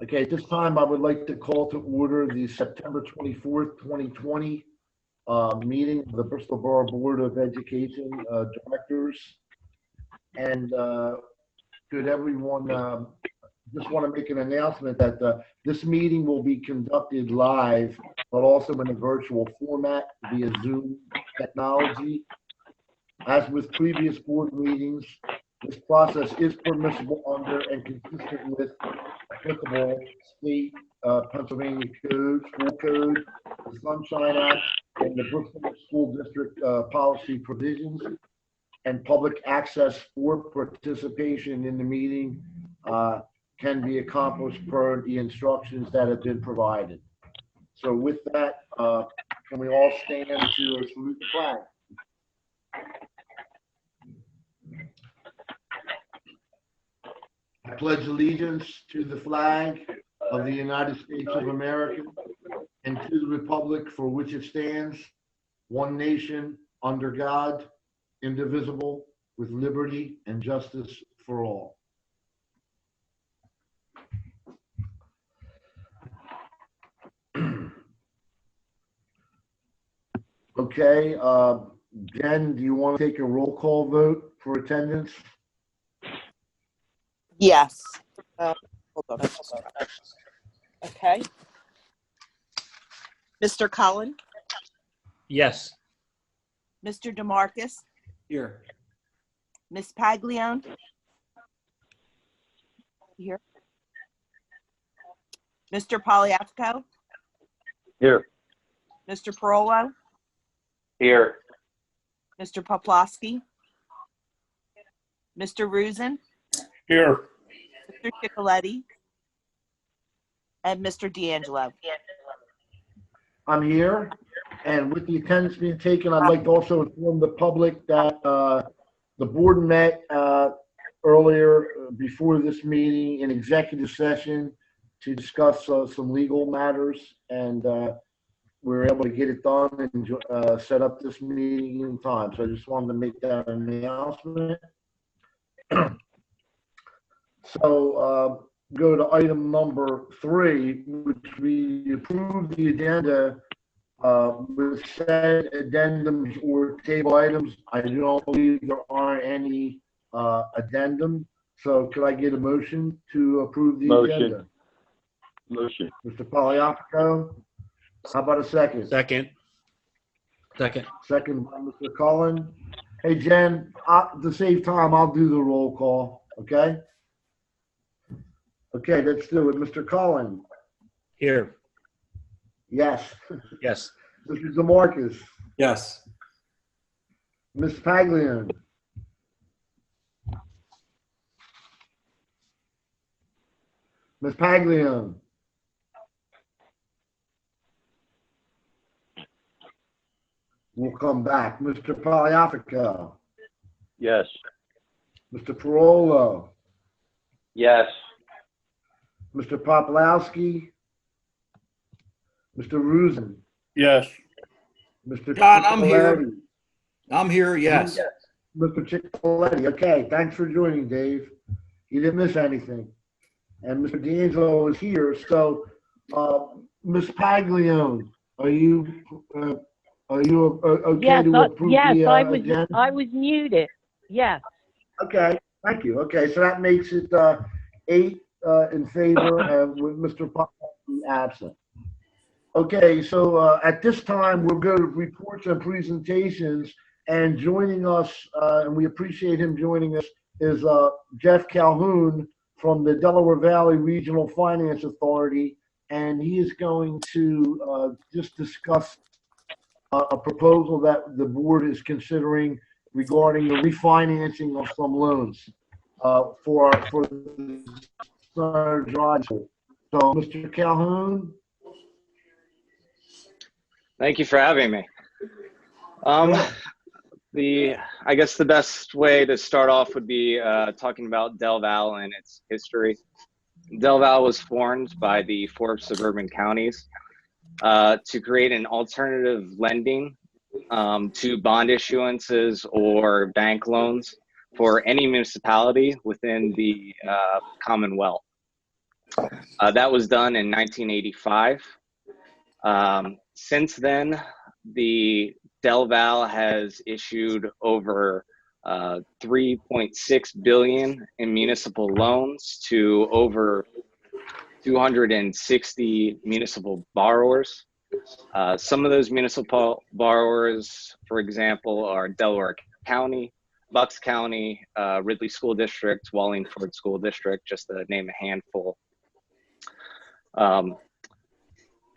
Okay, at this time, I would like to call to order the September 24th, 2020 meeting of the Bristol Borough Board of Education Directors. And could everyone, just want to make an announcement that this meeting will be conducted live, but also in a virtual format via Zoom technology. As with previous board meetings, this process is permissible under and consistent with applicable state Pennsylvania code, school code, the Sunshine Act, and the Bristol School District policy provisions. And public access for participation in the meeting can be accomplished per the instructions that have been provided. So with that, can we all stand to salute the flag? I pledge allegiance to the flag of the United States of America and to the republic for which it stands, one nation, under God, indivisible, with liberty and justice for all. Okay, Jen, do you want to take a roll call vote for attendance? Yes. Hold on. Okay. Mr. Cullen, Yes. Mr. DeMarcus, Here. Ms. Paglione. Here. Mr. Poliafico, Here. Mr. Parolo, Here. Mr. Poplawski, Mr. Rusin, Here. Mr. Chicoletti, and Mr. D'Angelo. I'm here, and with the attendance being taken, I'd like to also inform the public that the board met earlier before this meeting in executive session to discuss some legal matters, and we were able to get it done and set up this meeting in time. So I just wanted to make that announcement. So go to item number 3, which we approve the agenda with said addendums or table items. I don't believe there are any addendum. So could I get a motion to approve the agenda? Motion. Mr. Poliafico, how about a second? Second. Second by Mr. Cullen. Hey, Jen, to save time, I'll do the roll call, okay? Okay, let's do it. Mr. Cullen? Here. Yes. Yes. Mr. DeMarcus? Yes. Ms. Paglione? Ms. Paglione? We'll come back. Mr. Poliafico? Yes. Mr. Parolo? Yes. Mr. Poplawski? Mr. Rusin? Yes. Mr. John, I'm here. Chicoletti? I'm here, yes. Mr. Chicoletti, okay, thanks for joining, Dave. You didn't miss anything. And Mr. D'Angelo is here, so, Ms. Paglione, are you okay Yes, to approve the agenda? I was muted. Yes. Okay, thank you. Okay, so that makes it 8 in favor with Mr. Poplawski absent. Okay, so at this time, we'll go to reports and presentations, and joining us, and we appreciate him joining us, is Jeff Calhoun from the Delaware Valley Regional Finance Authority, and he is going to just discuss a proposal that the board is considering regarding the refinancing of some loans for the drive. So, Mr. Calhoun? Thank you for having me. I guess the best way to start off would be talking about Del Val and its history. Del Val was formed by the 4 suburban counties to create an alternative lending to bond issuances or bank loans for any municipality within the Commonwealth. That was done in 1985. Since then, the Del Val has issued over 3.6 billion in municipal loans to over 260 municipal borrowers. Some of those municipal borrowers, for example, are Delaware County, Bucks County, Ridley School District, Wallingford School District, just to name a handful.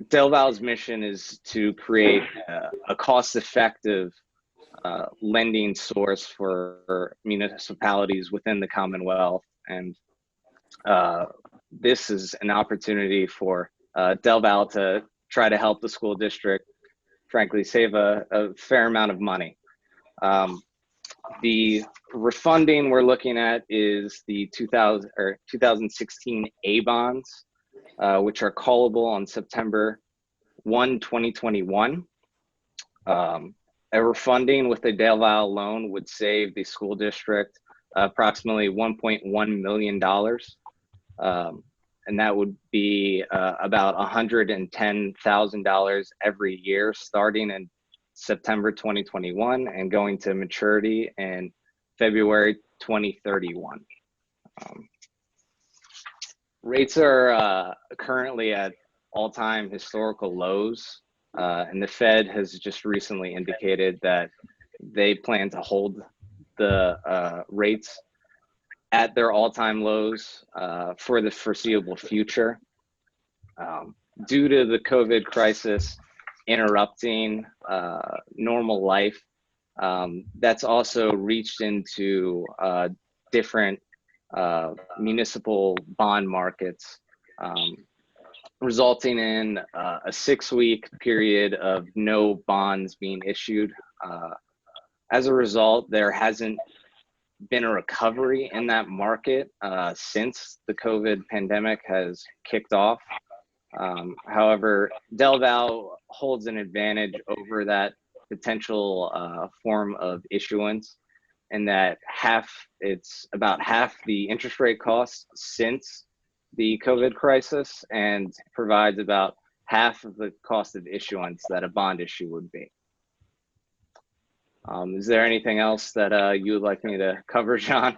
Del Val's mission is to create a cost-effective lending source for municipalities within the Commonwealth, and this is an opportunity for Del Val to try to help the school district, frankly, save a fair amount of money. The refunding we're looking at is the 2016 A bonds, which are callable on September 1, 2021. A refunding with a Del Val loan would save the school district approximately $1.1 million. And that would be about $110,000 every year, starting in September 2021 and going to maturity in February 2031. Rates are currently at all-time historical lows, and the Fed has just recently indicated that they plan to hold the rates at their all-time lows for the foreseeable future. Due to the COVID crisis interrupting normal life, that's also reached into different municipal bond markets, resulting in a 6-week period of no bonds being issued. As a result, there hasn't been a recovery in that market since the COVID pandemic has kicked off. However, Del Val holds an advantage over that potential form of issuance, in that it's about half the interest rate cost since the COVID crisis, and provides about half of the cost of issuance that a bond issue would be. Is there anything else that you would like me to cover, John?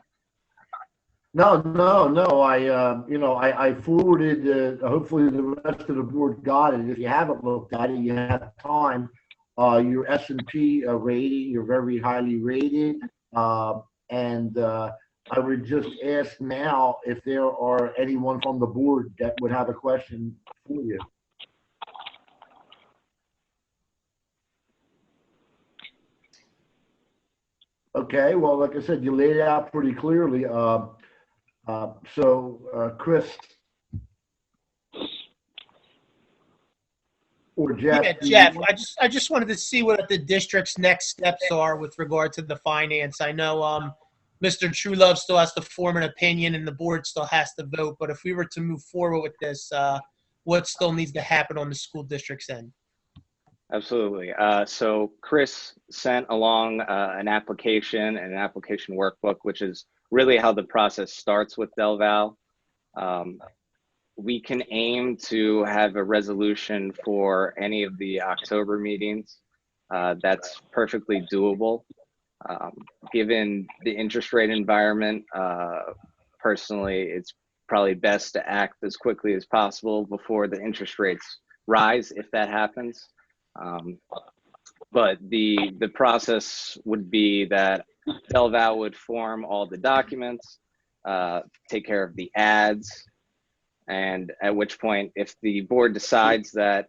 No. I forwarded, hopefully the rest of the board got it. If you haven't looked at it, you have time. Your S&P rating, you're very highly rated. And I would just ask now if there are anyone from the board that would have a question for you. Okay, well, like I said, you laid it out pretty clearly. Chris or Jeff? Yeah, Jeff, I just wanted to see what the district's next steps are with regard to the finance. I know Mr. Truelove still has to form an opinion and the board still has to vote, but if we were to move forward with this, what still needs to happen on the school district's end? Absolutely. So Chris sent along an application and an application workbook, which is really how the process starts with Del Val. We can aim to have a resolution for any of the October meetings. That's perfectly doable. Given the interest rate environment, personally, it's probably best to act as quickly as possible before the interest rates rise, if that happens. But the process would be that Del Val would form all the documents, take care of the ads, and at which point, if the board decides that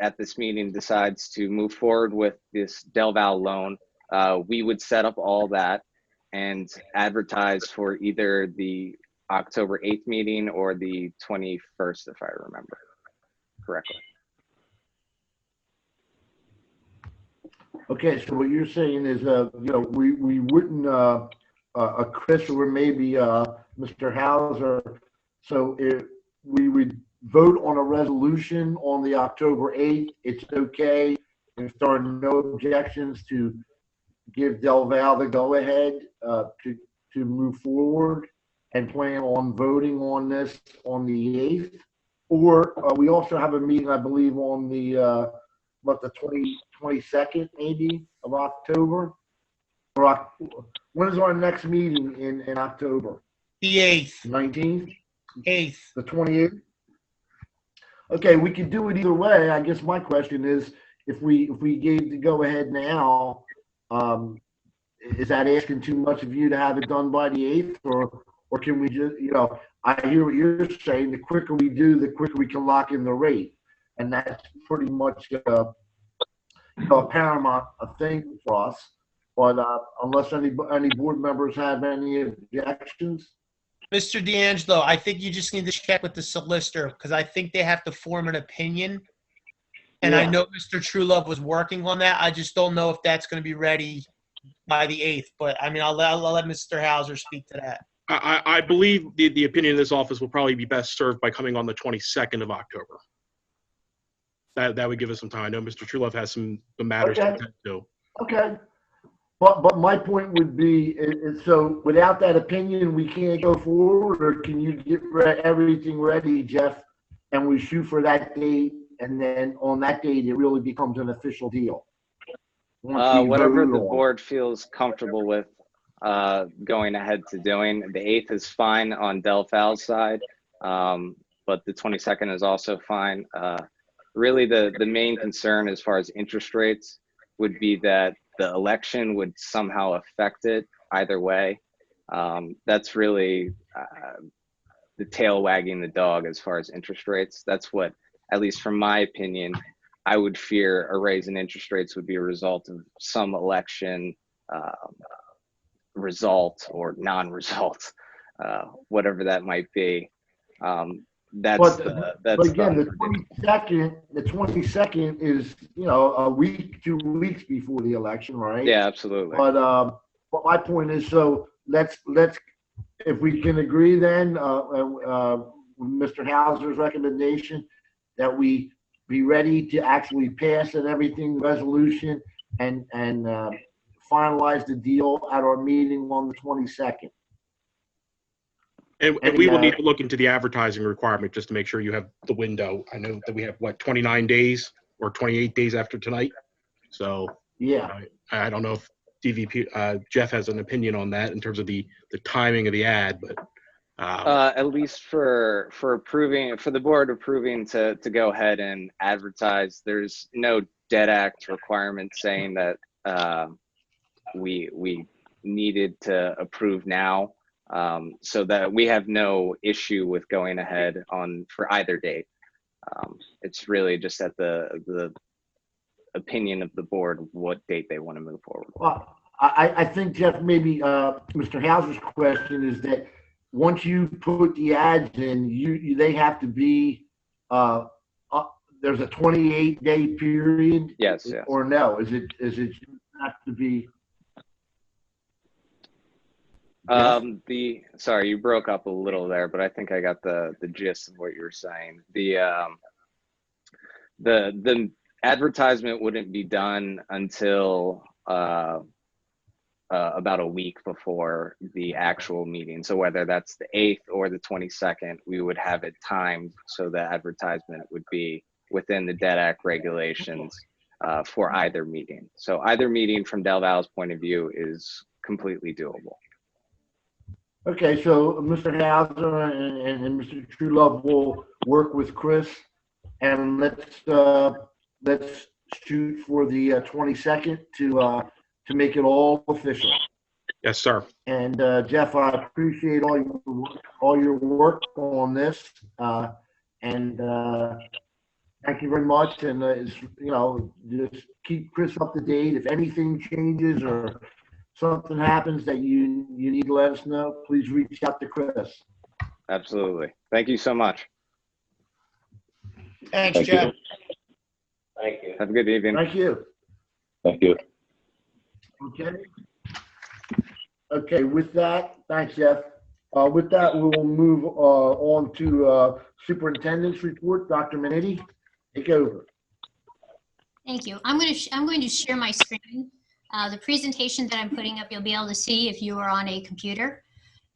at this meeting decides to move forward with this Del Val loan, we would set up all that and advertise for either the October 8th meeting or the 21st, if I remember correctly. Okay, so what you're saying is, we wouldn't, a Chris or maybe Mr. Hauser, so if we would vote on a resolution on the October 8th, it's okay if there are no objections to give Del Val the go-ahead to move forward. and plan on voting on this on the 8th. Or we also have a meeting, I believe, on the, the 22nd, maybe, of October? When is our next meeting in October? The 8th, 19th? 8th. The 28th? Okay, we could do it either way. I guess my question is, if we gave the go-ahead now, is that asking too much of you to have it done by the 8th? Or can we just, I hear what you're saying, the quicker we do, the quicker we can lock in the rate. And that's pretty much a paramount thing for us. But unless any board members have any objections? Mr. D'Angelo, I think you just need to check with the solicitor because I think they have to form an opinion. And I Yeah. know Mr. Truelove was working on that. I just don't know if that's going to be ready by the 8th. But I mean, I'll let Mr. Hauser speak to that. I believe the opinion of this office will probably be best served by coming on the 22nd of October. That would give us some time. I know Mr. Truelove has some matters to Okay. attend to. Okay. But my point would be, so without that opinion, we can't go forward, or can you get everything ready, Jeff, and we shoot for that date, and then on that date, it really becomes an official deal? Once we Whatever vote the on it. board feels comfortable with going ahead to doing. The 8th is fine on Del Val's side, but the 22nd is also fine. Really, the main concern as far as interest rates would be that the election would somehow affect it either way. That's really the tail wagging the dog as far as interest rates. That's what, at least from my opinion, I would fear a raise in interest rates would be a result of some election result or non-result, whatever that might be. That's But again, the 22nd is, a week, 2 weeks before the election, right? Yeah, absolutely. But my point is, so let's if we can agree then, Mr. Hauser's recommendation that we be ready to actually pass and everything, resolution, and finalize the deal at our meeting on the 22nd. And we will need to look into the advertising requirement just to make sure you have the window. I know that we have, 29 days or 28 days after tonight. So Yeah. I don't know if DVP, Jeff has an opinion on that in terms of the timing of the ad, but. At least for approving, for the board approving to go ahead and advertise, there's no dead act requirement saying that we needed to approve now, so that we have no issue with going ahead for either date. It's really just at the opinion of the board what date they want to move forward with. Well, I think, Jeff, maybe Mr. Hauser's question is that once you put the ads in, they have to be, there's a 28-day period? Yes, yes. Or no? Is it have to be? Sorry, you broke up a little there, but I think I got the gist of what you were saying. The advertisement wouldn't be done until about a week before the actual meeting. So whether that's the 8th or the 22nd, we would have it timed so the advertisement would be within the Dead Act regulations for either meeting. So either meeting from Del Val's point of view is completely doable. Okay, so Mr. Hauser and Mr. Truelove will work with Chris, and let's shoot for the 22nd to make it all official. Yes, sir. And Jeff, I appreciate all your work on this, and thank you very much. And just keep Chris up to date. If anything changes or something happens that you need to let us know, please reach out to Chris. Absolutely. Thank you so much. Thanks, Thank Jeff. you. Thank you. Have a good evening. Thank you. Thank you. Okay. Okay, with that, thanks, Jeff. With that, we will move on to Superintendent's report. Dr. Minetti, take over. Thank you. I'm going to share my screen. The presentation that I'm putting up, you'll be able to see if you are on a computer.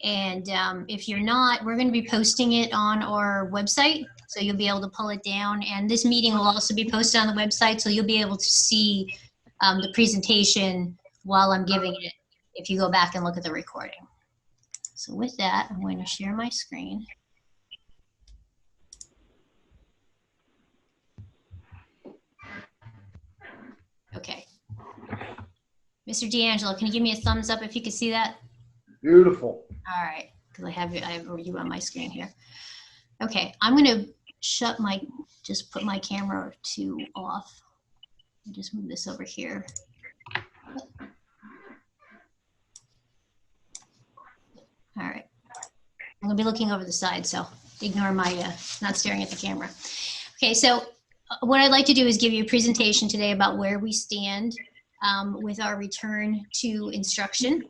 And if you're not, we're going to be posting it on our website. So you'll be able to pull it down. And this meeting will also be posted on the website. So you'll be able to see the presentation while I'm giving it, if you go back and look at the recording. So with that, I'm going to share my screen. Okay. Mr. D'Angelo, can you give me a thumbs up if you can see that? Beautiful. All right, because I have you on my screen here. Okay, I'm going to just put my camera to off. Just move this over here. All right. I'm going to be looking over the side, so ignore my not staring at the camera. Okay, so what I'd like to do is give you a presentation today about where we stand with our return to instruction.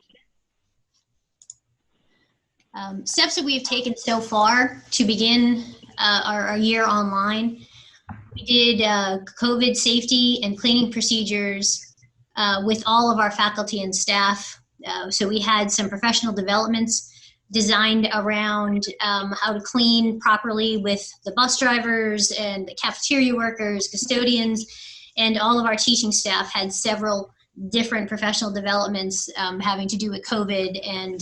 Steps that we have taken so far to begin our year online. We did COVID safety and cleaning procedures with all of our faculty and staff. So we had some professional developments designed around how to clean properly with the bus drivers and the cafeteria workers, custodians, and all of our teaching staff had several different professional developments having to do with COVID, and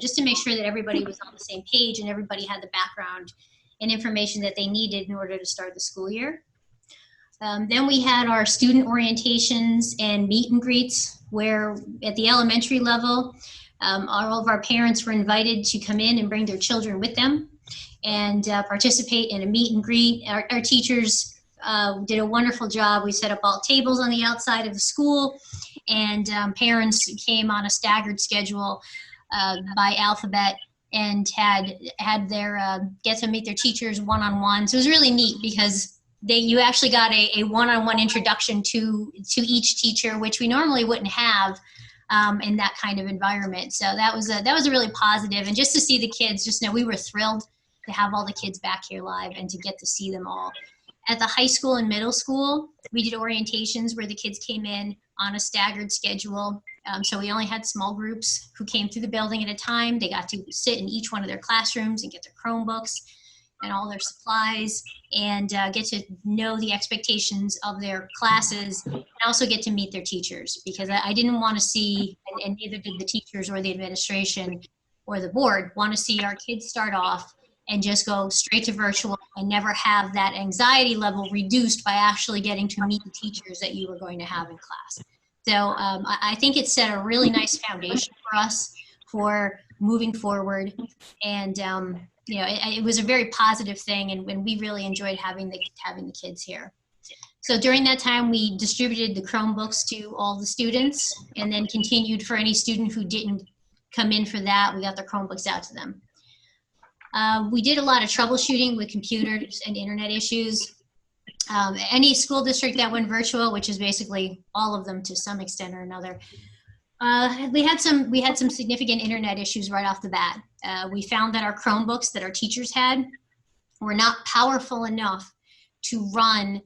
just to make sure that everybody was on the same page and everybody had the background and information that they needed in order to start the school year. Then we had our student orientations and meet and greets, where at the elementary level, all of our parents were invited to come in and bring their children with them and participate in a meet and greet. Our teachers did a wonderful job. We set up all tables on the outside of the school, and parents came on a staggered schedule by alphabet and had their get to meet their teachers one-on-one. So it was really neat because you actually got a one-on-one introduction to each teacher, which we normally wouldn't have in that kind of environment. So that was a really positive, and just to see the kids, just know we were thrilled to have all the kids back here live and to get to see them all. At the high school and middle school, we did orientations where the kids came in on a staggered schedule. So we only had small groups who came through the building at a time. They got to sit in each one of their classrooms and get their Chromebooks and all their supplies and get to know the expectations of their classes and also get to meet their teachers, because I didn't want to see, and neither did the teachers or the administration or the board, want to see our kids start off and just go straight to virtual and never have that anxiety level reduced by actually getting to meet the teachers that you were going to have in class. So I think it set a really nice foundation for us for moving forward. And it was a very positive thing, and we really enjoyed having the kids here. So during that time, we distributed the Chromebooks to all the students, and then continued for any student who didn't come in for that, we got the Chromebooks out to them. We did a lot of troubleshooting with computers and internet issues. Any school district that went virtual, which is basically all of them to some extent or another, we had some significant internet issues right off the bat. We found that our Chromebooks that our teachers had were not powerful enough to run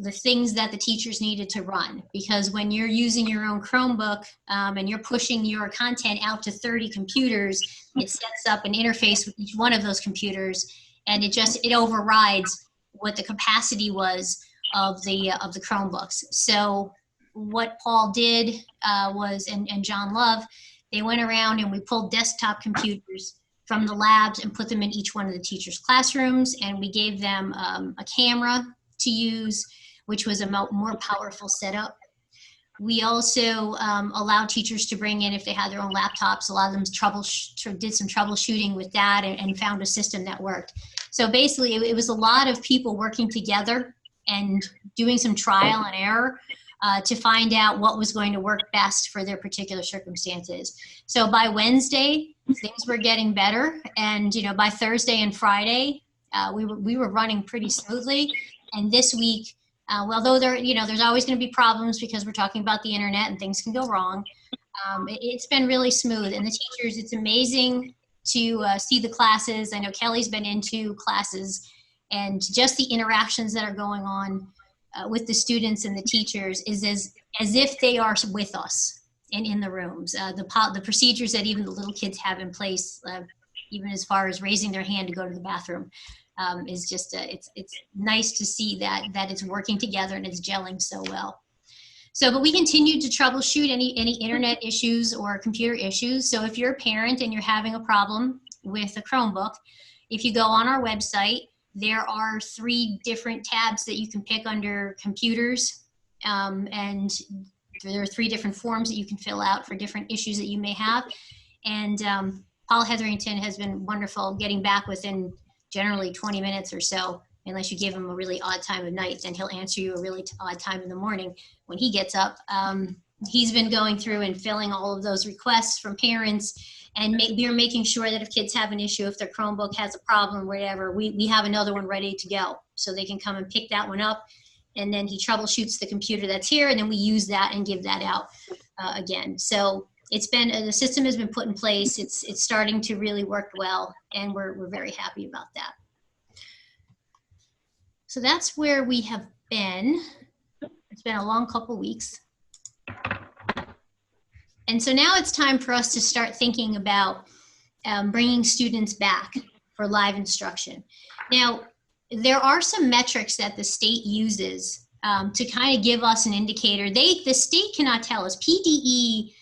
the things that the teachers needed to run, because when you're using your own Chromebook and you're pushing your content out to 30 computers, it sets up an interface with each one of those computers, and it overrides what the capacity was of the Chromebooks. So what Paul did and John Love, they went around and we pulled desktop computers from the labs and put them in each one of the teachers' classrooms, and we gave them a camera to use, which was a more powerful setup. We also allowed teachers to bring in, if they had their own laptops, a lot of them did some troubleshooting with that and found a system that worked. So basically, it was a lot of people working together and doing some trial and error to find out what was going to work best for their particular circumstances. So by Wednesday, things were getting better, and by Thursday and Friday, we were running pretty smoothly. And this week, although there's always going to be problems because we're talking about the internet and things can go wrong, it's been really smooth. And the teachers, it's amazing to see the classes. I know Kelly's been into classes, and just the interactions that are going on with the students and the teachers is as if they are with us. and in the rooms. The procedures that even the little kids have in place, even as far as raising their hand to go to the bathroom, is just, it's nice to see that it's working together and it's gelling so well. So, but we continue to troubleshoot any internet issues or computer issues. So if you're a parent and you're having a problem with a Chromebook, if you go on our website, there are 3 different tabs that you can pick under computers, and there are 3 different forms that you can fill out for different issues that you may have. And Paul Hetherington has been wonderful getting back within generally 20 minutes or so, unless you give him a really odd time of night, then he'll answer you a really odd time in the morning when he gets up. He's been going through and filling all of those requests from parents, and we're making sure that if kids have an issue, if their Chromebook has a problem, whatever, we have another one ready to go, so they can come and pick that one up, and then he troubleshoots the computer that's here, and then we use that and give that out again. So it's been, the system has been put in place. It's starting to really work well, and we're very happy about that. So that's where we have been. It's been a long couple weeks. And so now it's time for us to start thinking about bringing students back for live instruction. Now, there are some metrics that the state uses to kind of give us an indicator. The state cannot tell us. PDE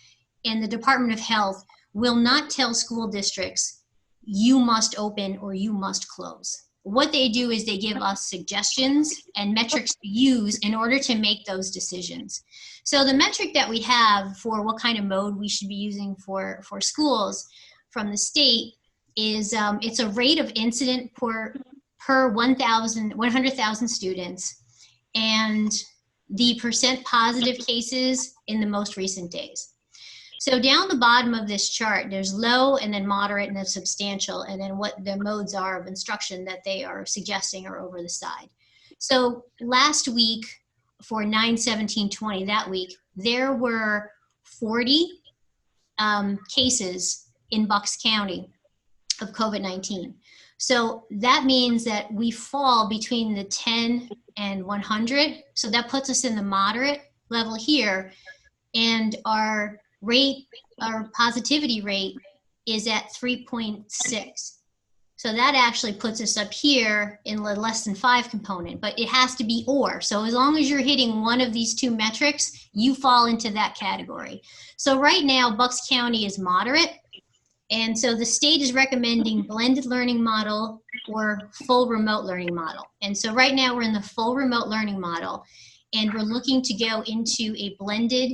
and the Department of Health will not tell school districts, you must open or you must close. What they do is they give us suggestions and metrics to use in order to make those decisions. So the metric that we have for what kind of mode we should be using for schools from the state is it's a rate of incident per 100,000 students, and the percent positive cases in the most recent days. So down the bottom of this chart, there's low and then moderate and then substantial, and then what the modes are of instruction that they are suggesting are over the side. So last week for 9/17/20, that week, there were 40 cases in Bucks County of COVID-19. So that means that we fall between the 10 and 100. So that puts us in the moderate level here, and our positivity rate is at 3.6. So that actually puts us up here in the less than 5 component, but it has to be or. So as long as you're hitting one of these 2 metrics, you fall into that category. So right now, Bucks County is moderate. And so the state is recommending blended learning model or full remote learning model. And so right now we're in the full remote learning model, and we're looking to go into a blended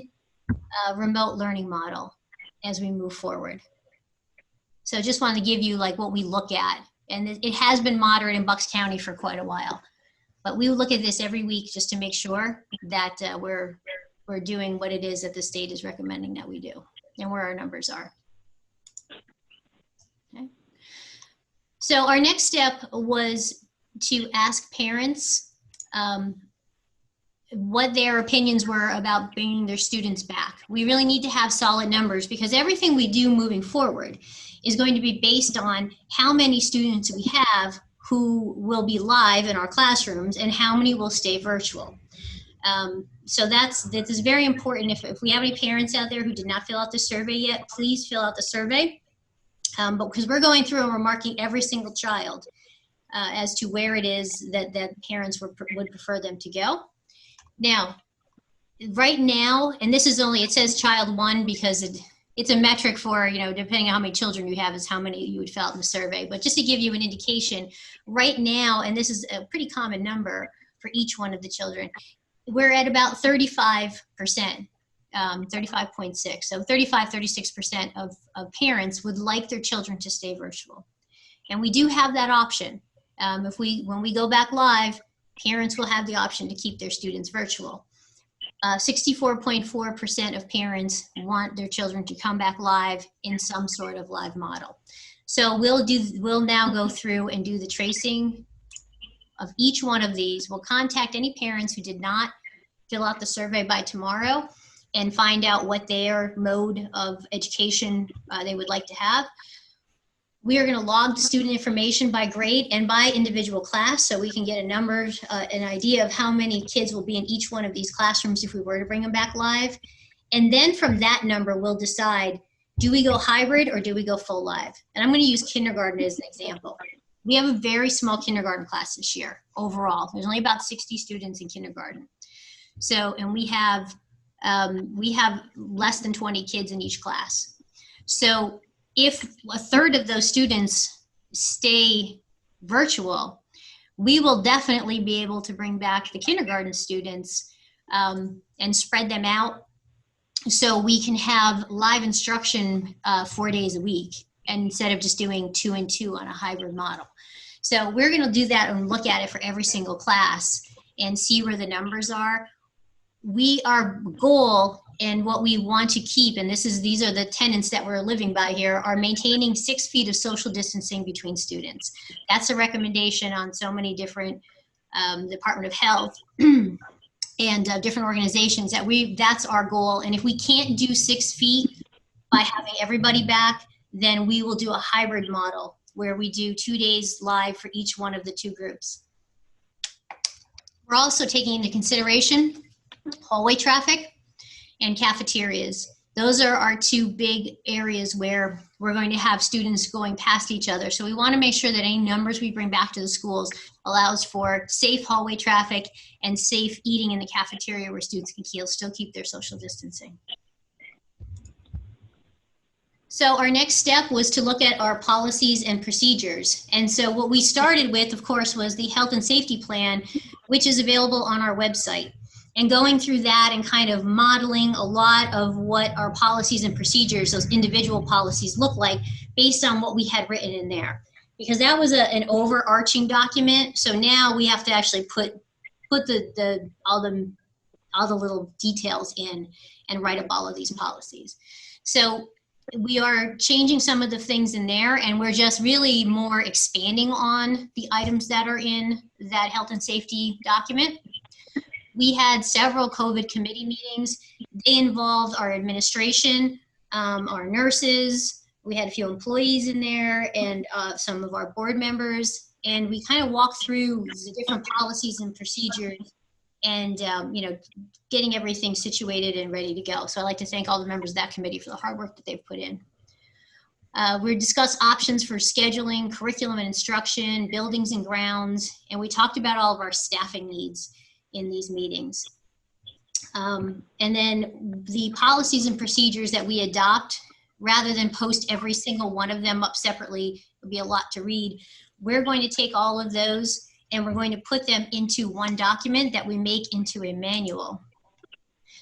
remote learning model as we move forward. So just wanted to give you like what we look at. And it has been moderate in Bucks County for quite a while. But we look at this every week just to make sure that we're doing what it is that the state is recommending that we do and where our numbers are. Okay. So our next step was to ask parents what their opinions were about bringing their students back. We really need to have solid numbers, because everything we do moving forward is going to be based on how many students we have who will be live in our classrooms and how many will stay virtual. So this is very important. If we have any parents out there who did not fill out the survey yet, please fill out the survey. But because we're going through and we're marking every single child as to where it is that parents would prefer them to go. Now, right now, and this is only, it says child 1 because it's a metric for, depending on how many children you have is how many you would fill out in the survey. But just to give you an indication, right now, and this is a pretty common number for each one of the children, we're at about 35%, 35.6. So 36% of parents would like their children to stay virtual. And we do have that option. When we go back live, parents will have the option to keep their students virtual. 64.4% of parents want their children to come back live in some sort of live model. So we'll now go through and do the tracing of each one of these. We'll contact any parents who did not fill out the survey by tomorrow and find out what their mode of education they would like to have. We are going to log the student information by grade and by individual class, so we can get an idea of how many kids will be in each one of these classrooms if we were to bring them back live. And then from that number, we'll decide, do we go hybrid or do we go full live? And I'm going to use kindergarten as an example. We have a very small kindergarten class this year overall. There's only about 60 students in kindergarten. So, and we have less than 20 kids in each class. So if a third of those students stay virtual, we will definitely be able to bring back the kindergarten students and spread them out so we can have live instruction 4 days a week instead of just doing 2 and 2 on a hybrid model. So we're going to do that and look at it for every single class and see where the numbers are. Our goal and what we want to keep, and these are the tenets that we're living by here, are maintaining 6 feet of social distancing between students. That's a recommendation on so many different Department of Health and different organizations that's our goal. And if we can't do 6 feet by having everybody back, then we will do a hybrid model where we do 2 days live for each one of the 2 groups. We're also taking into consideration hallway traffic and cafeterias. Those are our 2 big areas where we're going to have students going past each other. So we want to make sure that any numbers we bring back to the schools allows for safe hallway traffic and safe eating in the cafeteria where students can still keep their social distancing. So our next step was to look at our policies and procedures. And so what we started with, of course, was the health and safety plan, which is available on our website. And going through that and kind of modeling a lot of what our policies and procedures, those individual policies, look like based on what we had written in there. Because that was an overarching document. So now we have to actually put all the little details in and write up all of these policies. So we are changing some of the things in there, and we're just really more expanding on the items that are in that health and safety document. We had several COVID committee meetings. They involved our administration, our nurses. We had a few employees in there and some of our board members. And we kind of walked through the different policies and procedures and, getting everything situated and ready to go. So I'd like to thank all the members of that committee for the hard work that they've put in. We discussed options for scheduling, curriculum and instruction, buildings and grounds, and we talked about all of our staffing needs in these meetings. And then the policies and procedures that we adopt, rather than post every single one of them up separately, it would be a lot to read. We're going to take all of those and we're going to put them into one document that we make into a manual.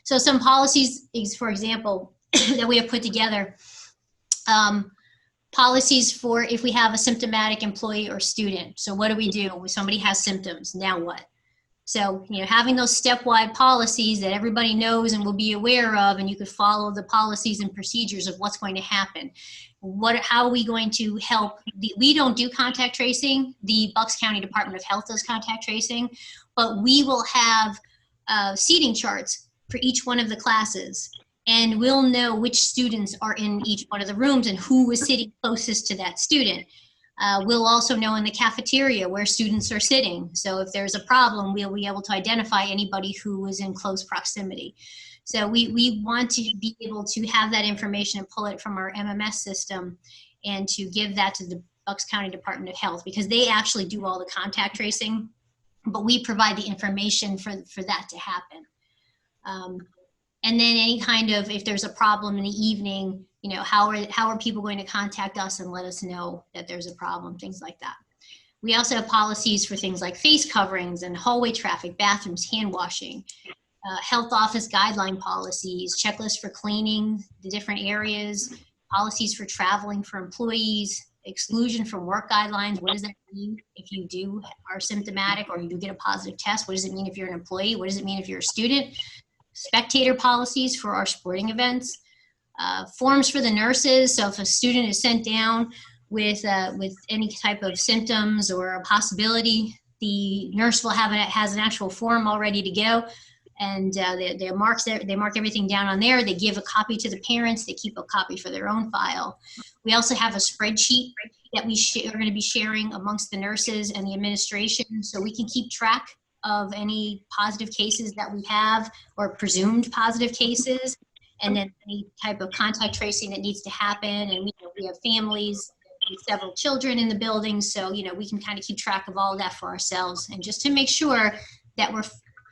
So some policies, for example, that we have put together, policies for if we have a symptomatic employee or student. So what do we do when somebody has symptoms? Now what? So, having those stepwise policies that everybody knows and will be aware of, and you could follow the policies and procedures of what's going to happen. How are we going to help? We don't do contact tracing. The Bucks County Department of Health does contact tracing, but we will have seating charts for each one of the classes. And we'll know which students are in each one of the rooms and who is sitting closest to that student. We'll also know in the cafeteria where students are sitting. So if there's a problem, we'll be able to identify anybody who is in close proximity. So we want to be able to have that information and pull it from our MMS system and to give that to the Bucks County Department of Health, because they actually do all the contact tracing, but we provide the information for that to happen. And then any kind of, if there's a problem in the evening, how are people going to contact us and let us know that there's a problem, things like that. We also have policies for things like face coverings and hallway traffic, bathrooms, hand washing, health office guideline policies, checklists for cleaning the different areas, policies for traveling for employees, exclusion from work guidelines. What does that mean if you are symptomatic or you do get a positive test? What does it mean if you're an employee? What does it mean if you're a student? Spectator policies for our sporting events, forms for the nurses. So if a student is sent down with any type of symptoms or a possibility, the nurse will has an actual form all ready to go, and they mark everything down on there. They give a copy to the parents. They keep a copy for their own file. We also have a spreadsheet that we are going to be sharing amongst the nurses and the administration, so we can keep track of any positive cases that we have or presumed positive cases, and then any type of contact tracing that needs to happen. And we have families with several children in the building, so we can kind of keep track of all of that for ourselves, and just to make sure that we're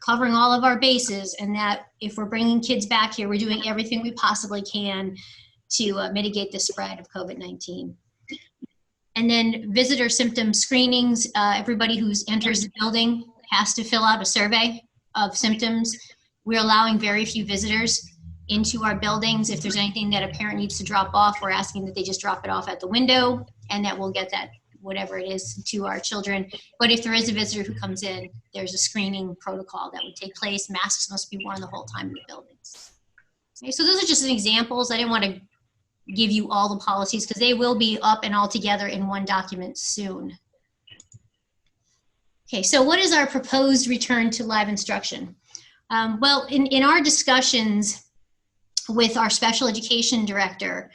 covering all of our bases, and that if we're bringing kids back here, we're doing everything we possibly can to mitigate the spread of COVID-19. And then visitor symptom screenings. Everybody who enters the building has to fill out a survey of symptoms. We're allowing very few visitors into our buildings. If there's anything that a parent needs to drop off, we're asking that they just drop it off at the window, and that we'll get that, whatever it is, to our children. But if there is a visitor who comes in, there's a screening protocol that would take place. Masks must be worn the whole time in the buildings. Okay, so those are just some examples. I didn't want to give you all the policies because they will be up and all together in one document soon. Okay, so what is our proposed return to live instruction? Well, in our discussions with our special education director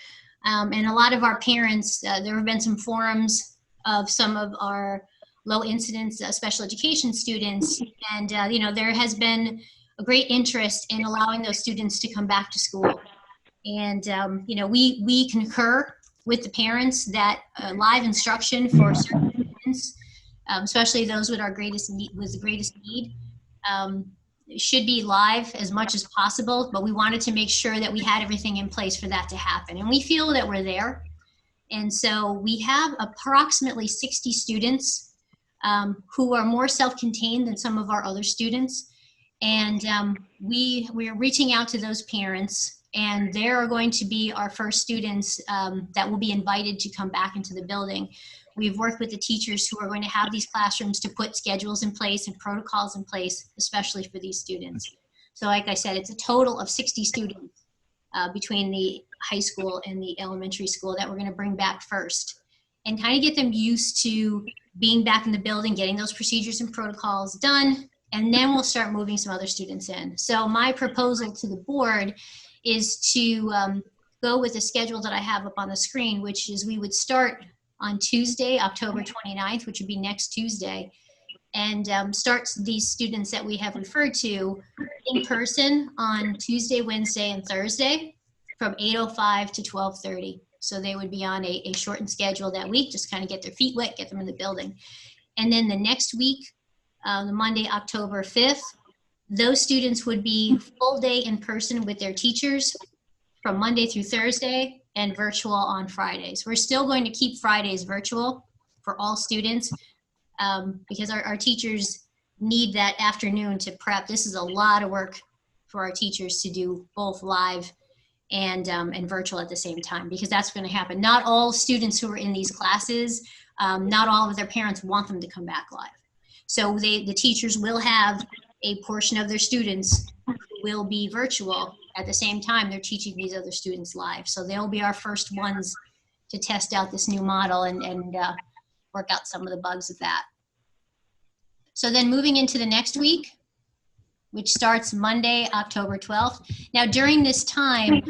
and a lot of our parents, there have been some forums of some of our low incidence special education students, and there has been a great interest in allowing those students to come back to school. And we concur with the parents that live instruction for certain students, especially those with the greatest need, should be live as much as possible, but we wanted to make sure that we had everything in place for that to happen. And we feel that we're there. And so we have approximately 60 students who are more self-contained than some of our other students. And we're reaching out to those parents, and they are going to be our first students that will be invited to come back into the building. We've worked with the teachers who are going to have these classrooms to put schedules in place and protocols in place, especially for these students. So like I said, it's a total of 60 students between the high school and the elementary school that we're going to bring back first, and kind of get them used to being back in the building, getting those procedures and protocols done, and then we'll start moving some other students in. So my proposal to the board is to go with the schedule that I have up on the screen, which is we would start on Tuesday, October 29th, which would be next Tuesday, and start these students that we have referred to in person on Tuesday, Wednesday, and Thursday from 8:05 to 12:30. So they would be on a shortened schedule that week, just kind of get their feet wet, get them in the building. And then the next week, the Monday, October 5th, those students would be full day in person with their teachers from Monday through Thursday, and virtual on Fridays. We're still going to keep Fridays virtual for all students because our teachers need that afternoon to prep. This is a lot of work for our teachers to do both live and virtual at the same time, because that's going to happen. Not all students who are in these classes, not all of their parents want them to come back live. So the teachers will have a portion of their students who will be virtual. At the same time, they're teaching these other students live. So they'll be our first ones to test out this new model and work out some of the bugs of that. So then moving into the next week, which starts Monday, October 12th. Now during this time,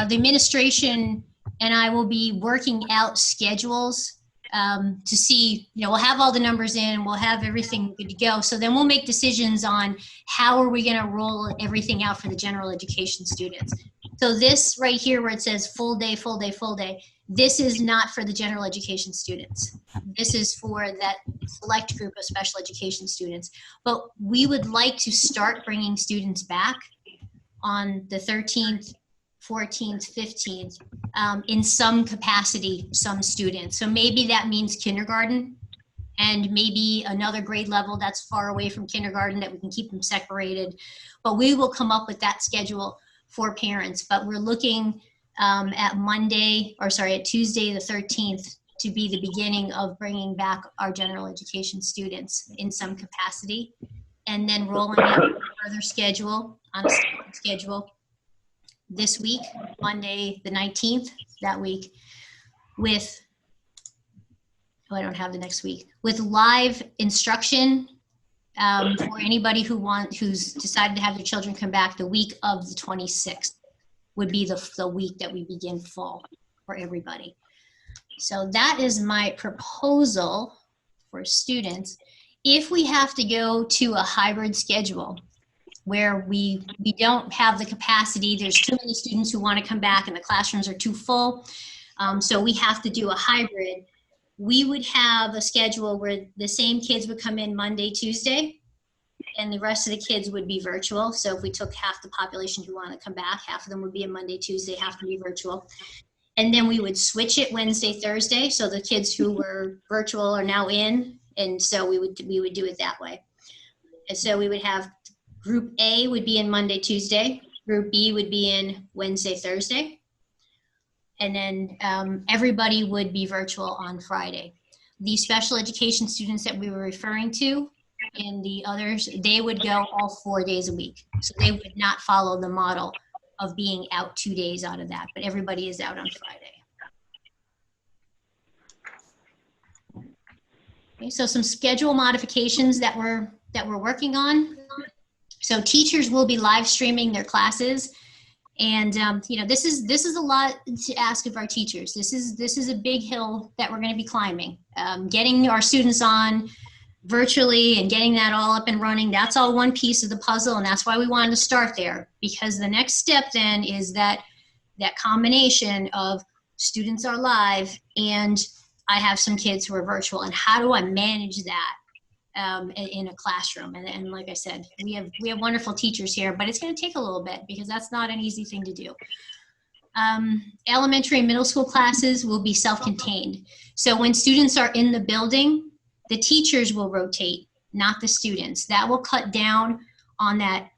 the administration and I will be working out schedules to see, we'll have all the numbers in, we'll have everything good to go. So then we'll make decisions on how are we going to roll everything out for the general education students. So this right here where it says full day, full day, full day, this is not for the general education students. This is for that select group of special education students. But we would like to start bringing students back on the 13th, 14th, 15th, in some capacity, some students. So maybe that means kindergarten and maybe another grade level that's far away from kindergarten that we can keep them separated. But we will come up with that schedule for parents. But we're looking at Tuesday the 13th to be the beginning of bringing back our general education students in some capacity, and then rolling out a further schedule on a schedule this week, Monday the 19th, that week, with, I don't have the next week, with live instruction for anybody who's decided to have their children come back. The week of the 26th would be the week that we begin fall for everybody. So that is my proposal for students. If we have to go to a hybrid schedule, where we don't have the capacity. There's too many students who want to come back and the classrooms are too full. So we have to do a hybrid. We would have a schedule where the same kids would come in Monday, Tuesday, and the rest of the kids would be virtual. So if we took half the population who want to come back, half of them would be a Monday, Tuesday, half would be virtual. And then we would switch it Wednesday, Thursday. So the kids who were virtual are now in. And so we would do it that way. And so we would have group A would be in Monday, Tuesday. Group B would be in Wednesday, Thursday. And then everybody would be virtual on Friday. The special education students that we were referring to and the others, they would go all 4 days a week. So they would not follow the model of being out 2 days out of that, but everybody is out on Friday. Okay, so some schedule modifications that we're working on. So teachers will be live streaming their classes, and you know, this is a lot to ask of our teachers. This is a big hill that we're going to be climbing. Getting our students on virtually and getting that all up and running, that's all one piece of the puzzle, and that's why we wanted to start there, because the next step then is that combination of students are live and I have some kids who are virtual, and how do I manage that in a classroom? And like I said, we have wonderful teachers here, but it's going to take a little bit because that's not an easy thing to do. Elementary and middle school classes will be self-contained. So when students are in the building, the teachers will rotate, not the students. That will cut down on that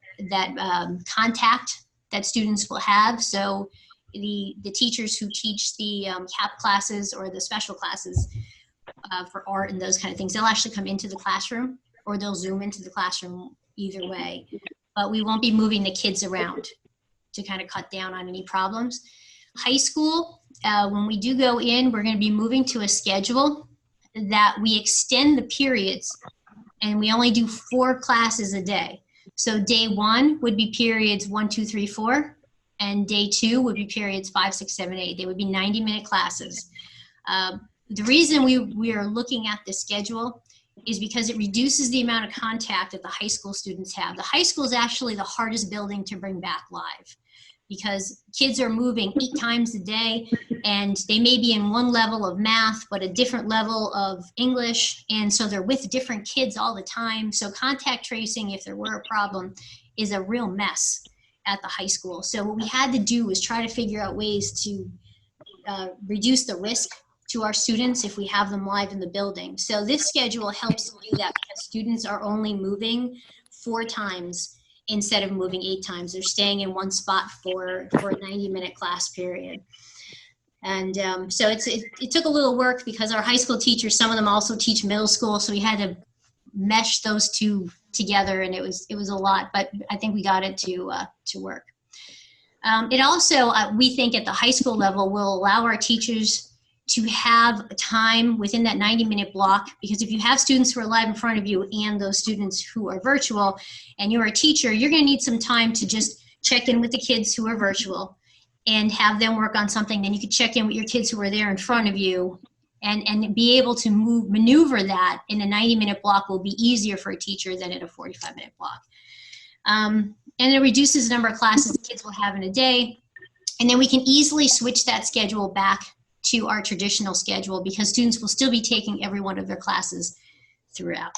contact that students will have. So the teachers who teach the CAP classes or the special classes for art and those kind of things, they'll actually come into the classroom or they'll Zoom into the classroom, either way. But we won't be moving the kids around to kind of cut down on any problems. High school, when we do go in, we're going to be moving to a schedule that we extend the periods, and we only do 4 classes a day. So day 1 would be periods 1, 2, 3, 4, and day 2 would be periods 5, 6, 7, 8. They would be 90-minute classes. The reason we are looking at this schedule is because it reduces the amount of contact that the high school students have. The high school is actually the hardest building to bring back live, because kids are moving 8 times a day, and they may be in one level of math, but a different level of English. And so they're with different kids all the time. So contact tracing, if there were a problem, is a real mess at the high school. So what we had to do was try to figure out ways to reduce the risk to our students if we have them live in the building. So this schedule helps do that, because students are only moving 4 times instead of moving 8 times. They're staying in one spot for a 90-minute class period. And so it took a little work, because our high school teachers, some of them also teach middle school, so we had to mesh those two together, and it was a lot, but I think we got it to work. It also, we think at the high school level, will allow our teachers to have time within that 90-minute block, because if you have students who are live in front of you and those students who are virtual, and you're a teacher, you're going to need some time to just check in with the kids who are virtual and have them work on something. Then you could check in with your kids who are there in front of you, and be able to maneuver that in a 90-minute block will be easier for a teacher than in a 45-minute block. And it reduces the number of classes the kids will have in a day. And then we can easily switch that schedule back to our traditional schedule, because students will still be taking every one of their classes throughout.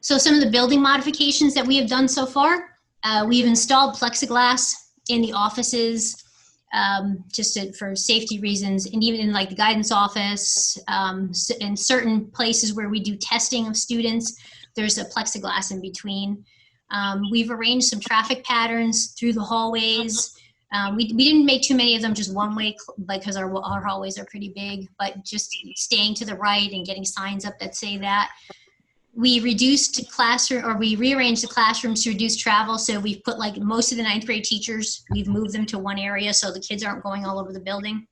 So some of the building modifications that we have done so far, we've installed plexiglass in the offices, for safety reasons, and even in like the guidance office, in certain places where we do testing of students, there's a plexiglass in between. We've arranged some traffic patterns through the hallways. We didn't make too many of them just one way, because our hallways are pretty big, but just staying to the right and getting signs up that say that. We rearranged the classrooms to reduce travel. So we've put like most of the 9th grade teachers, we've moved them to one area so the kids aren't going all over the building.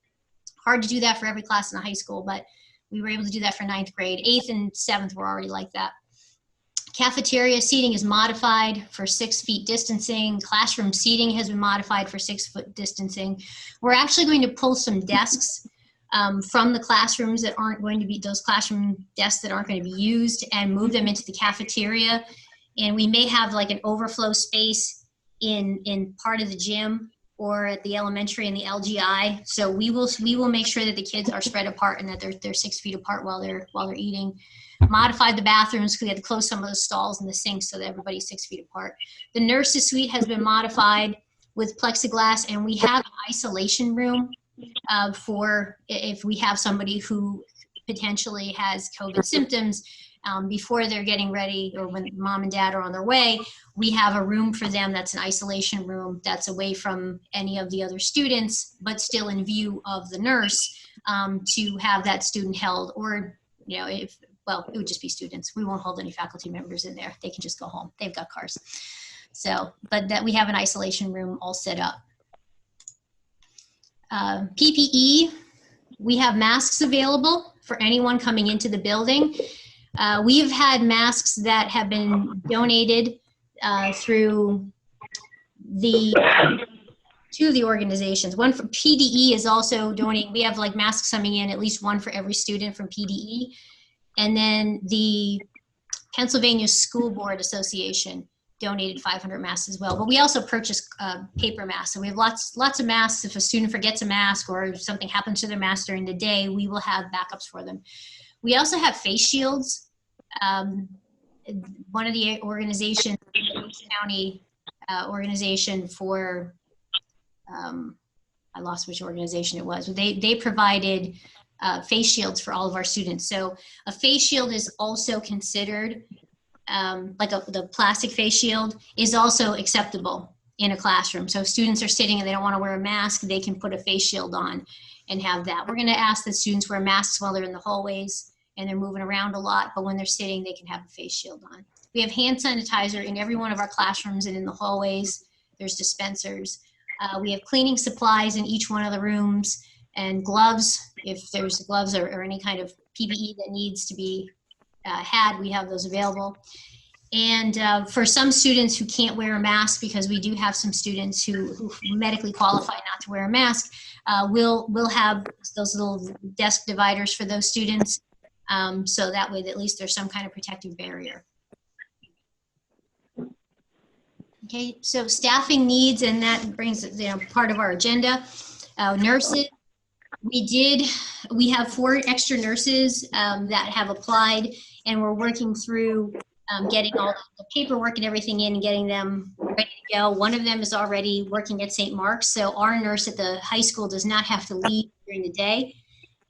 Hard to do that for every class in the high school, but we were able to do that for 9th grade. 8th and 7th were already like that. Cafeteria seating is modified for 6 feet distancing. Classroom seating has been modified for 6 foot distancing. We're actually going to pull some desks from the classrooms that aren't going to be, those classroom desks that aren't going to be used, and move them into the cafeteria And we may have like an overflow space in part of the gym or at the elementary and the LGI. So we will make sure that the kids are spread apart and that they're 6 feet apart while they're eating. Modified the bathrooms because we had to close some of the stalls and the sinks so that everybody's 6 feet apart. The nurses suite has been modified with plexiglass, and we have an isolation room for if we have somebody who potentially has COVID symptoms before they're getting ready or when mom and dad are on their way. We have a room for them that's an isolation room that's away from any of the other students, but still in view of the nurse to have that student held, or, you know, it would just be students. We won't hold any faculty members in there. They can just go home. They've got cars. So, but that we have an isolation room all set up. PPE, we have masks available for anyone coming into the building. We've had masks that have been donated through two of the organizations. One for PDE is also donating. We have like masks coming in, at least one for every student from PDE. And then the Pennsylvania School Board Association donated 500 masks as well. But we also purchased paper masks. So we have lots of masks. If a student forgets a mask or if something happens to their mask during the day, we will have backups for them. We also have face shields. One of the organizations, the county organization for, I lost which organization it was, but they provided face shields for all of our students. So a face shield is also considered, the plastic face shield is also acceptable in a classroom. So if students are sitting and they don't want to wear a mask, they can put a face shield on and have that. We're going to ask that students wear masks while they're in the hallways and they're moving around a lot, but when they're sitting, they can have a face shield on. We have hand sanitizer in every one of our classrooms and in the hallways. There's dispensers. We have cleaning supplies in each one of the rooms, and gloves, if there's gloves or any kind of PPE that needs to be had, we have those available. And for some students who can't wear a mask, because we do have some students who medically qualify not to wear a mask, we'll have those little desk dividers for those students. So that way, at least there's some kind of protective barrier. Okay, so staffing needs, and that brings part of our agenda. Nurses, we have 4 extra nurses that have applied, and we're working through getting all the paperwork and everything in and getting them ready to go. One of them is already working at St. Mark's, so our nurse at the high school does not have to leave during the day,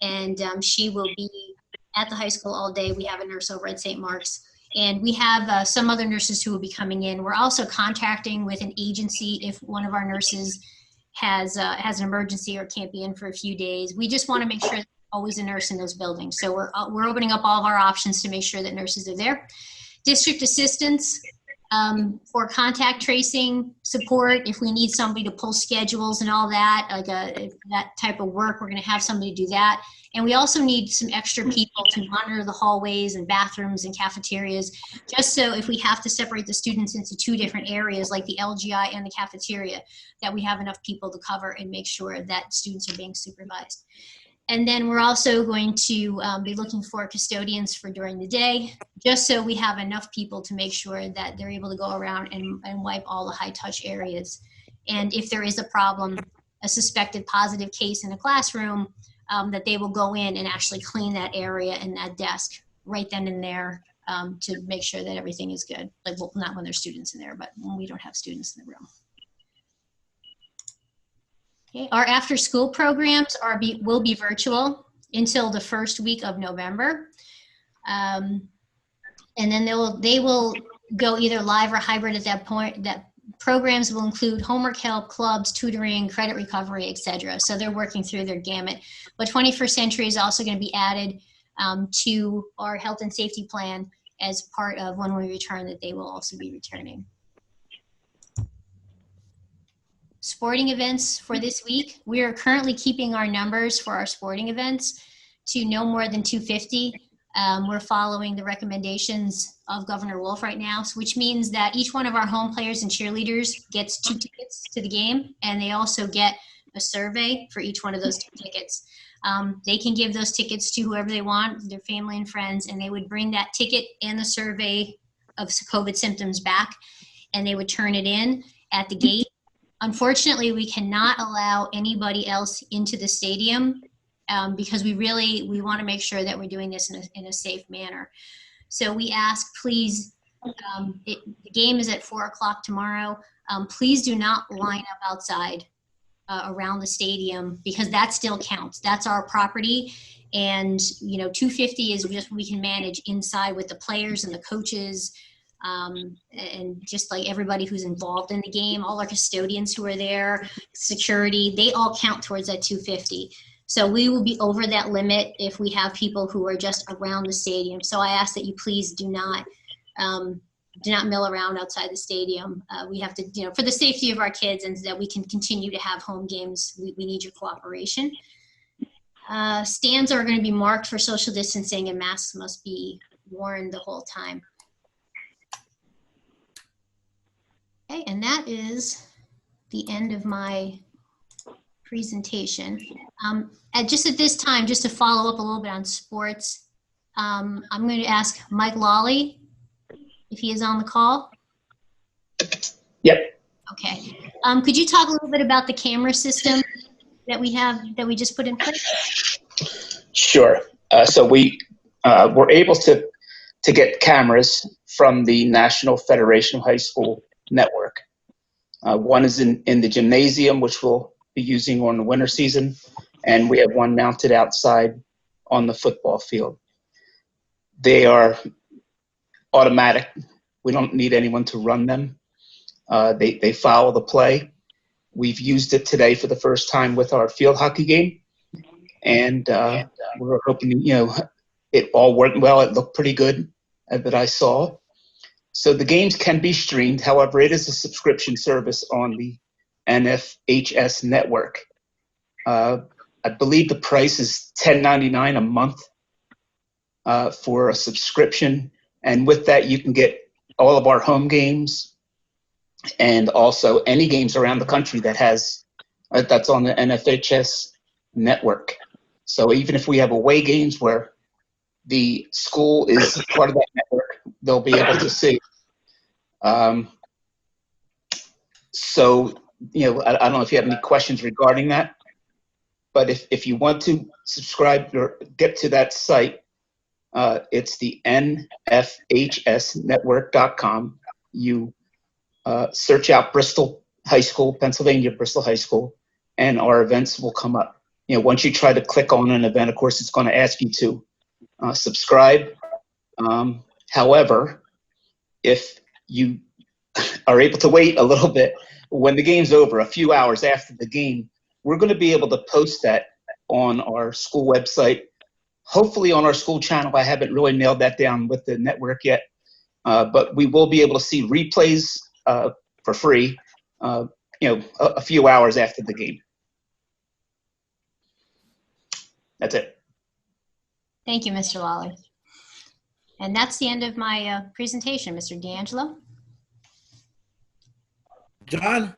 and she will be at the high school all day. We have a nurse over at St. Mark's. And we have some other nurses who will be coming in. We're also contracting with an agency if one of our nurses has an emergency or can't be in for a few days. We just want to make sure there's always a nurse in those buildings. So we're opening up all of our options to make sure that nurses are there. District assistants for contact tracing support. If we need somebody to pull schedules and all that, that type of work, we're going to have somebody do that. And we also need some extra people to monitor the hallways and bathrooms and cafeterias, just so if we have to separate the students into 2 different areas, like the LGI and the cafeteria, that we have enough people to cover and make sure that students are being supervised. And then we're also going to be looking for custodians for during the day, just so we have enough people to make sure that they're able to go around and wipe all the high touch areas. And if there is a problem, a suspected positive case in a classroom, that they will go in and actually clean that area and that desk right then and there to make sure that everything is good. Like, well, not when there's students in there, but when we don't have students in the room. Okay, our after school programs will be virtual until the first week of November. And then they will go either live or hybrid at that point. That programs will include homework help, clubs, tutoring, credit recovery, etc. So they're working through their gamut. But 21st Century is also going to be added to our health and safety plan as part of when we return, that they will also be returning. Sporting events for this week. We are currently keeping our numbers for our sporting events to no more than 250. We're following the recommendations of Governor Wolf right now, which means that each one of our home players and cheerleaders gets 2 tickets to the game, and they also get a survey for each one of those 2 tickets. They can give those tickets to whoever they want, their family and friends, and they would bring that ticket and the survey COVID symptoms back, and they would turn it in at the gate. Unfortunately, we cannot allow anybody else into the stadium because we want to make sure that we're doing this in a safe manner. So we ask, please, the game is at 4:00 tomorrow. Please do not line up outside around the stadium, because that still counts. That's our property. And, 250 is just what we can manage inside with the players and the coaches, and just like everybody who's involved in the game, all our custodians who are there, security, they all count towards that 250. So we will be over that limit if we have people who are just around the stadium. So I ask that you please do not mill around outside the stadium. We have to, for the safety of our kids and so that we can continue to have home games, we need your cooperation. Stands are going to be marked for social distancing, and masks must be worn the whole time. Okay, and that is the end of my presentation. Just at this time, just to follow up a little bit on sports, I'm going to ask Mike Lawley if he is on the call. Yep. Okay. Could you talk a little bit about the camera system that we just put in place? Sure. So we were able to get cameras from the National Federation of High School Network. One is in the gymnasium, which we'll be using on the winter season, and we have one mounted outside on the football field. They are automatic. We don't need anyone to run them. They follow the play. We've used it today for the first time with our field hockey game, and we're hoping, it all worked well. It looked pretty good that I saw. So the games can be streamed. However, it is a subscription service on the NFHS network. I believe the price is $10.99 a month for a subscription. And with that, you can get all of our home games and also any games around the country that's on the NFHS network. So even if we have away games where the school is part of that network, they'll be able to see. So, I don't know if you have any questions regarding that, but if you want to subscribe or get to that site, it's the nfhsnetwork.com. You search out Bristol High School, Pennsylvania, Bristol High School, and our events will come up. Once you try to click on an event, of course, it's going to ask you to subscribe. However, if you are able to wait a little bit, when the game's over, a few hours after the game, we're going to be able to post that on our school website, hopefully on our school channel. I haven't really nailed that down with the network yet, but we will be able to see replays for free, a few hours after the game. That's it. Thank you, Mr. Lawley. And that's the end of my presentation, Mr. D'Angelo. John?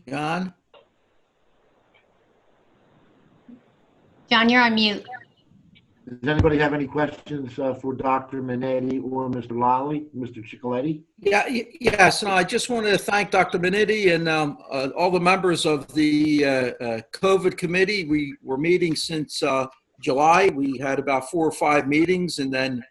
John? John, you're on mute. Does anybody have any questions for Dr. Minetti or Mr. Lawley, Mr. Ciccoletti? Yes. No, I just wanted to thank Dr. Minetti and all the members of the COVID committee. We were meeting since July. We had about 4 or 5 meetings, and then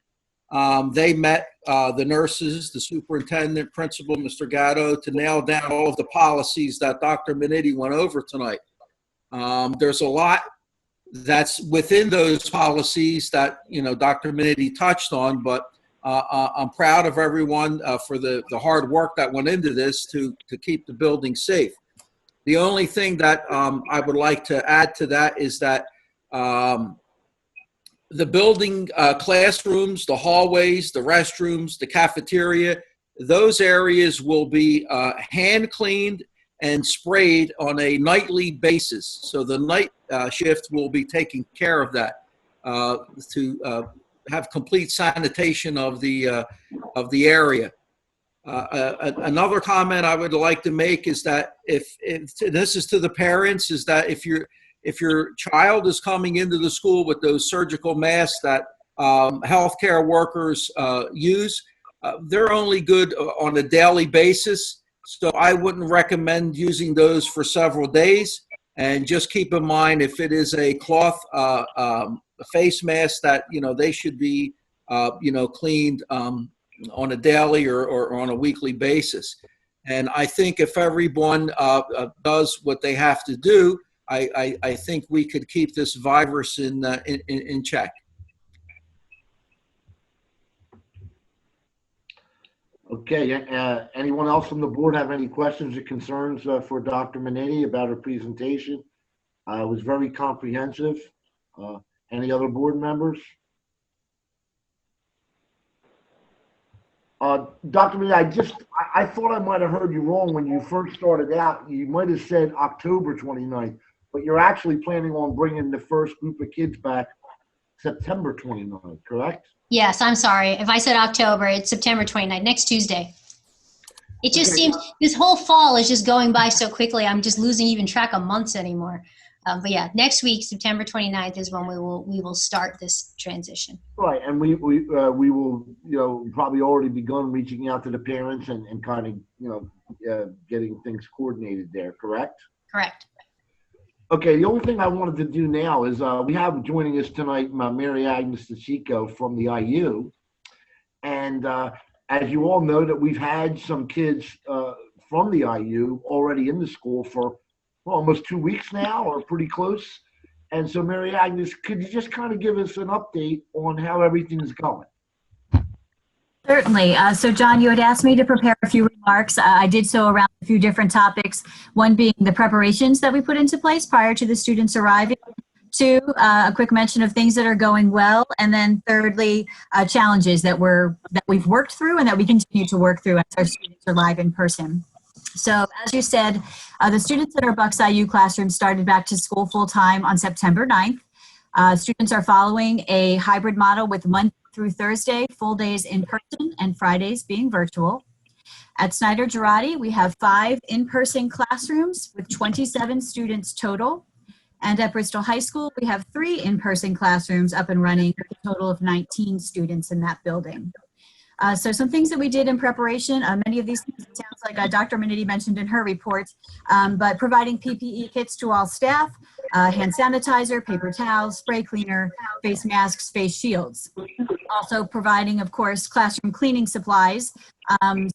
they met the nurses, the superintendent, principal, Mr. Gatto, to nail down all of the policies that Dr. Minetti went over tonight. There's a lot that's within those policies that, Dr. Minetti touched on, but I'm proud of everyone for the hard work that went into this to keep the building safe. The only thing that I would like to add to that is that the building classrooms, the hallways, the restrooms, the cafeteria, those areas will be hand cleaned and sprayed on a nightly basis. So the night shift will be taking care of that to have complete sanitation of the area. Another comment I would like to make is that if this is to the parents, is that if your child is coming into the school with those surgical masks that healthcare workers use. They're only good on a daily basis, so I wouldn't recommend using those for several days. And just keep in mind, if it is a cloth face mask, that they should be cleaned on a daily or on a weekly basis. And I think if everyone does what they have to do, I think we could keep this virus in check. Okay, anyone else from the board have any questions or concerns for Dr. Minetti about her presentation? It was very comprehensive. Any other board members? Dr. Minetti, I thought I might have heard you wrong when you first started out. You might have said October 29th, but you're actually planning on bringing the first group of kids back September 29th, correct? Yes, I'm sorry. If I said October, it's September 29th, next Tuesday. It just seems this whole fall is just going by so quickly. I'm just losing even track of months anymore. But yeah, next week, September 29th is when we will start this transition. Right, and we will, probably already begun reaching out to the parents and kind of, getting things coordinated there, correct? Correct. Okay, the only thing I wanted to do now is we have joining us tonight Mary Agnes DeCicco from the IU. And as you all know, that we've had some kids from the IU already in the school for almost 2 weeks now, or pretty close. And so, Mary Agnes, could you just kind of give us an update on how everything's going? Certainly. So, John, you had asked me to prepare a few remarks. I did so around a few different topics, one being the preparations that we put into place prior to the students arriving. Two, a quick mention of things that are going well. And then thirdly, challenges that we've worked through and that we continue to work through as our students are live in person. So, as you said, the students at our Bucks IU classroom started back to school full-time on September 9th. Students are following a hybrid model with Monday through Thursday, full days in person and Fridays being virtual. At Snyder Girardi, we have 5 in-person classrooms with 27 students total. And at Bristol High School, we have 3 in-person classrooms up and running with a total of 19 students in that building. So some things that we did in preparation, many of these things it sounds like Dr. Minetti mentioned in her report, but providing PPE kits to all staff, hand sanitizer, paper towels, spray cleaner, face masks, face shields. Also providing, of course, classroom cleaning supplies,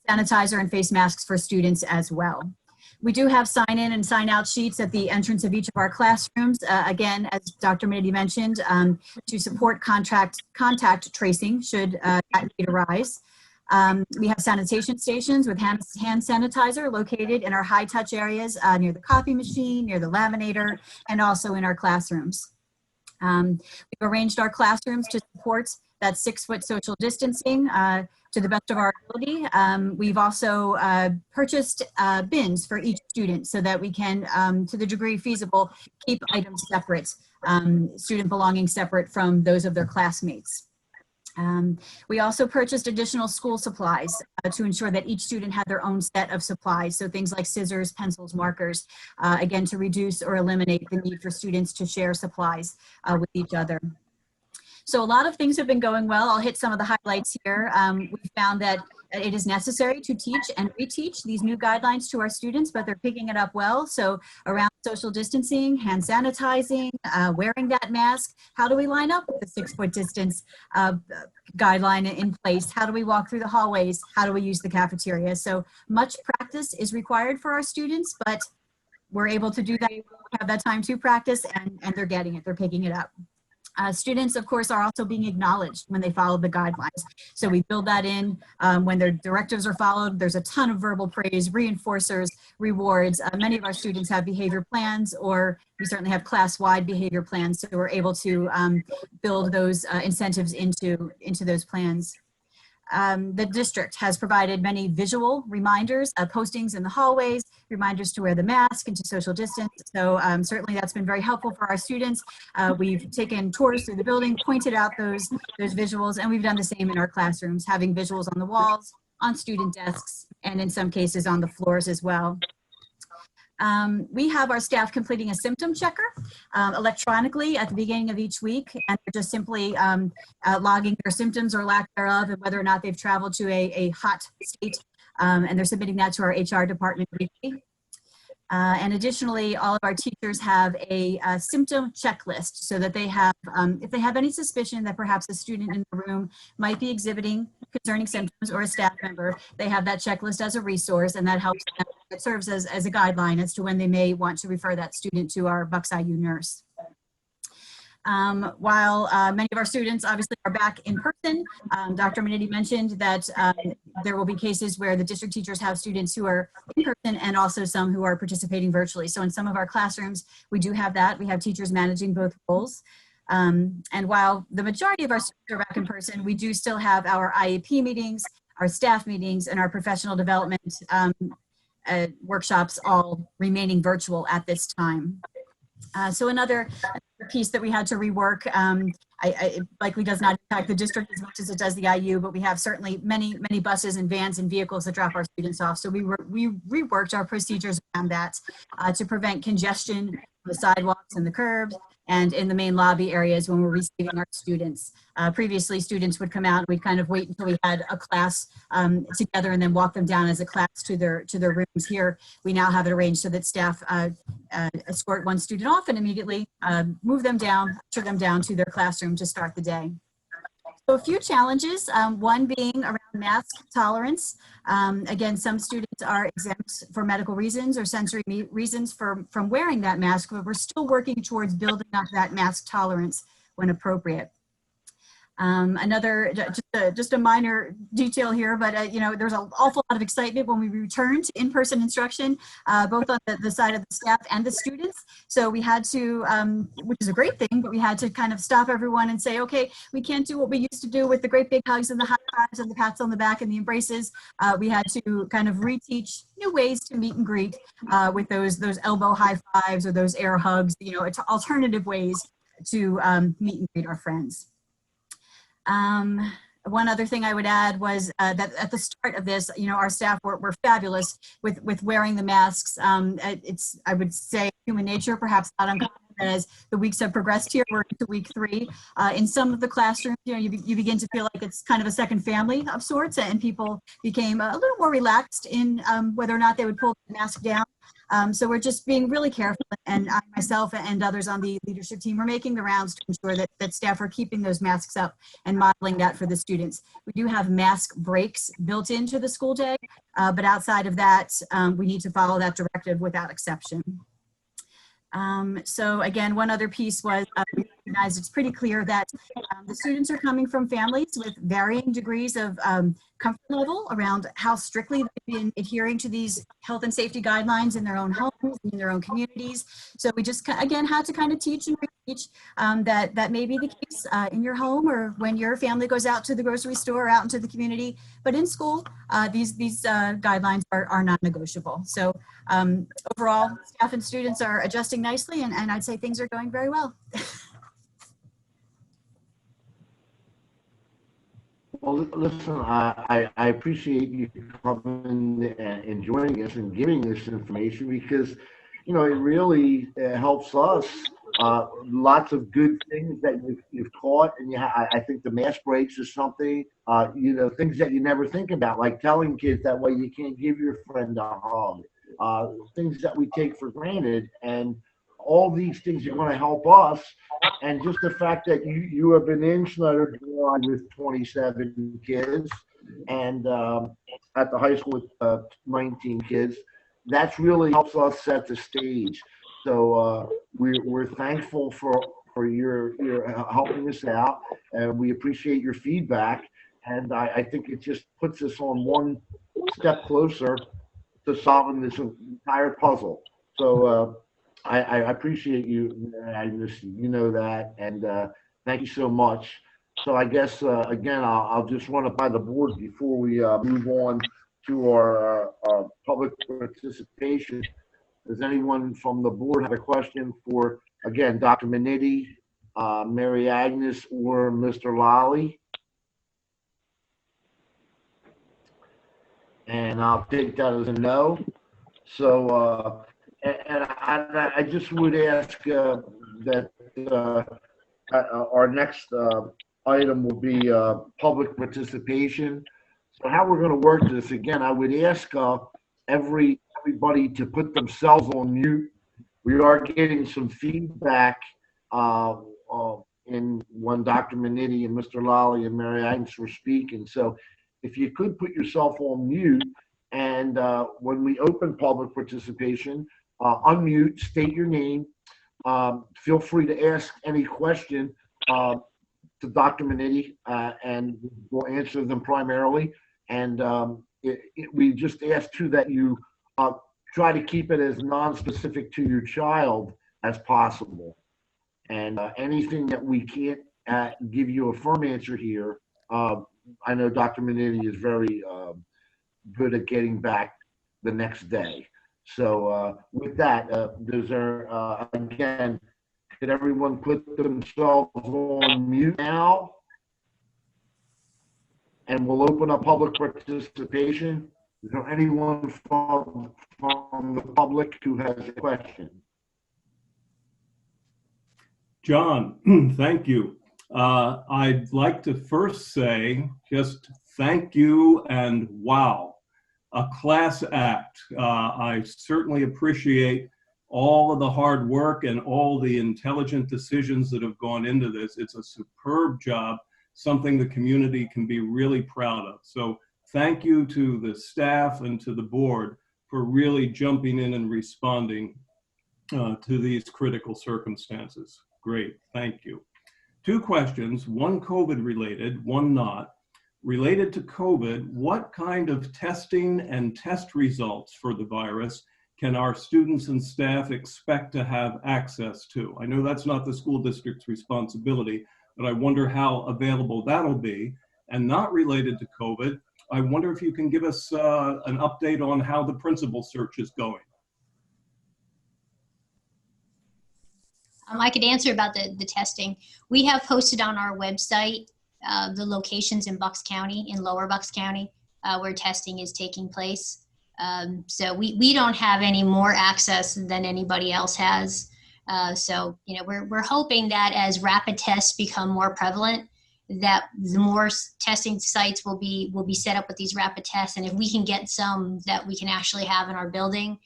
sanitizer and face masks for students as well. We do have sign-in and sign-out sheets at the entrance of each of our classrooms. Again, as Dr. Minetti mentioned, to support contact tracing should that need arise. We have sanitation stations with hand sanitizer located in our high-touch areas near the copy machine, near the laminator, and also in our classrooms. We've arranged our classrooms to support that 6-foot social distancing to the best of our ability. We've also purchased bins for each student so that we can, to the degree feasible, keep items separate, student belongings separate from those of their classmates. We also purchased additional school supplies to ensure that each student had their own set of supplies. So things like scissors, pencils, markers, again, to reduce or eliminate the need for students to share supplies with each other. So a lot of things have been going well. I'll hit some of the highlights here. We found that it is necessary to teach and reteach these new guidelines to our students, but they're picking it up well. So around social distancing, hand sanitizing, wearing that mask, how do we line up with the 6-foot distance guideline in place? How do we walk through the hallways? How do we use the cafeteria? So much practice is required for our students, but we're able to do that, have that time to practice, and they're getting it, they're picking it up. Students, of course, are also being acknowledged when they follow the guidelines. So we build that in when their directives are followed. There's a ton of verbal praise, reinforcers, rewards. Many of our students have behavior plans, or we certainly have class-wide behavior plans, so we're able to build those incentives into those plans. The district has provided many visual reminders, postings in the hallways, reminders to wear the mask and to social distance. So certainly that's been very helpful for our students. We've taken tours through the building, pointed out those visuals, and we've done the same in our classrooms, having visuals on the walls, on student desks, and in some cases on the floors as well. We have our staff completing a symptom checker electronically at the beginning of each week, and they're just simply logging their symptoms or lack thereof and whether or not they've traveled to a hot state, and they're submitting that to our HR department weekly. And additionally, all of our teachers have a symptom checklist so that they have, if they have any suspicion that perhaps a student in the room might be exhibiting concerning symptoms or a staff member, they have that checklist as a resource, and that helps them. It serves as a guideline as to when they may want to refer that student to our Bucks IU nurse. While many of our students obviously are back in person, Dr. Minetti mentioned that there will be cases where the district teachers have students who are in person and also some who are participating virtually. So in some of our classrooms, we do have that. We have teachers managing both roles. And while the majority of our students are back in person, we do still have our IEP meetings, our staff meetings, and our professional development workshops all remaining virtual at this time. So another piece that we had to rework, it likely does not impact the district as much as it does the IU, but we have certainly many buses and vans and vehicles that drop our students off. So we reworked our procedures around that to prevent congestion on the sidewalks and the curbs and in the main lobby areas when we're receiving our students. Previously, students would come out and we'd kind of wait until we had a class together and then walk them down as a class to their rooms. Here, we now have it arranged so that staff escort one student off and immediately move them down, usher them down to their classroom to start the day. So a few challenges, one being around mask tolerance. Again, some students are exempt for medical reasons or sensory reasons from wearing that mask, but we're still working towards building up that mask tolerance when appropriate. Another, just a minor detail here, but you know, there's an awful lot of excitement when we return to in-person instruction, both on the side of the staff and the students. So we had to, which is a great thing, but we had to kind of stop everyone and say, okay, we can't do what we used to do with the great big hugs and the high fives and the pats on the back and the embraces. We had to kind of reteach new ways to meet and greet with those elbow high fives or those air hugs, you know, alternative ways to meet and greet our friends. One other thing I would add was that at the start of this, you know, our staff were fabulous with wearing the masks. It's, I would say, human nature, perhaps not uncommon. As the weeks have progressed here, we're into week 3. In some of the classrooms, you know, you begin to feel like it's kind of a second family of sorts, and people became a little more relaxed in whether or not they would pull the mask down. So we're just being really careful, and I myself and others on the leadership team are making the rounds to ensure that staff are keeping those masks up and modeling that for the students. We do have mask breaks built into the school day, but outside of that, we need to follow that directive without exception. So again, one other piece was we recognized it's pretty clear that the students are coming from families with varying degrees of comfort level around how strictly they've been adhering to these health and safety guidelines in their own homes, in their own communities. So we just, again, had to kind of teach and reteach that may be the case in your home or when your family goes out to the grocery store or out into the community. But in school, these guidelines are non-negotiable. So overall, staff and students are adjusting nicely, and I'd say things are going very well. Well, listen, I appreciate you coming and joining us and giving this information because, you know, it really helps us. Lots of good things that you've taught, and I think the mask breaks is something, you know, things that you never think about, like telling kids that way you can't give your friend a hug, things that we take for granted, and all these things are going to help us. And just the fact that you have been in Schneider with 27 kids and at the high school with 19 kids, that's really helps us set the stage. So we're thankful for your helping us out, and we appreciate your feedback. And I think it just puts us on one step closer to solving this entire puzzle. So I appreciate you, Agnes. You know that, and thank you so much. So I guess again, I'll just run it by the board before we move on to our public participation. Does anyone from the board have a question for, again, Dr. Minetti, Mary Agnes, or Mr. Lally? And I'll take that as a no. So And I just would ask that our next item will be public participation. So how we're going to work this, again, I would ask everybody to put themselves on mute. We are getting some feedback in when Dr. Minetti and Mr. Lally and Mary Agnes were speaking. So if you could put yourself on mute, and when we open public participation, unmute, state your name. Feel free to ask any question to Dr. Minetti, and we'll answer them primarily. And we just ask too that you try to keep it as non-specific to your child as possible. And anything that we can't give you a firm answer here, I know Dr. Minetti is very good at getting back the next day. So with that, again, could everyone put themselves on mute now? And we'll open up public participation. Is there anyone from the public who has a question? John, thank you. I'd like to first say just thank you and wow, a class act. I certainly appreciate all of the hard work and all the intelligent decisions that have gone into this. It's a superb job, something the community can be really proud of. So thank you to the staff and to the board for really jumping in and responding to these critical circumstances. Great, thank you. Two questions, one COVID related, one not. Related to COVID, what kind of testing and test results for the virus can our students and staff expect to have access to? I know that's not the school district's responsibility, but I wonder how available that'll be. And not related to COVID, I wonder if you can give us an update on how the principal search is going. I could answer about the testing. We have posted on our website the locations in Bucks County, in Lower Bucks County, where testing is taking place. So we don't have any more access than anybody else has. So, you know, we're hoping that as rapid tests become more prevalent, that the more testing sites will be set up with these rapid tests. And if we can get some that we can actually have in our building,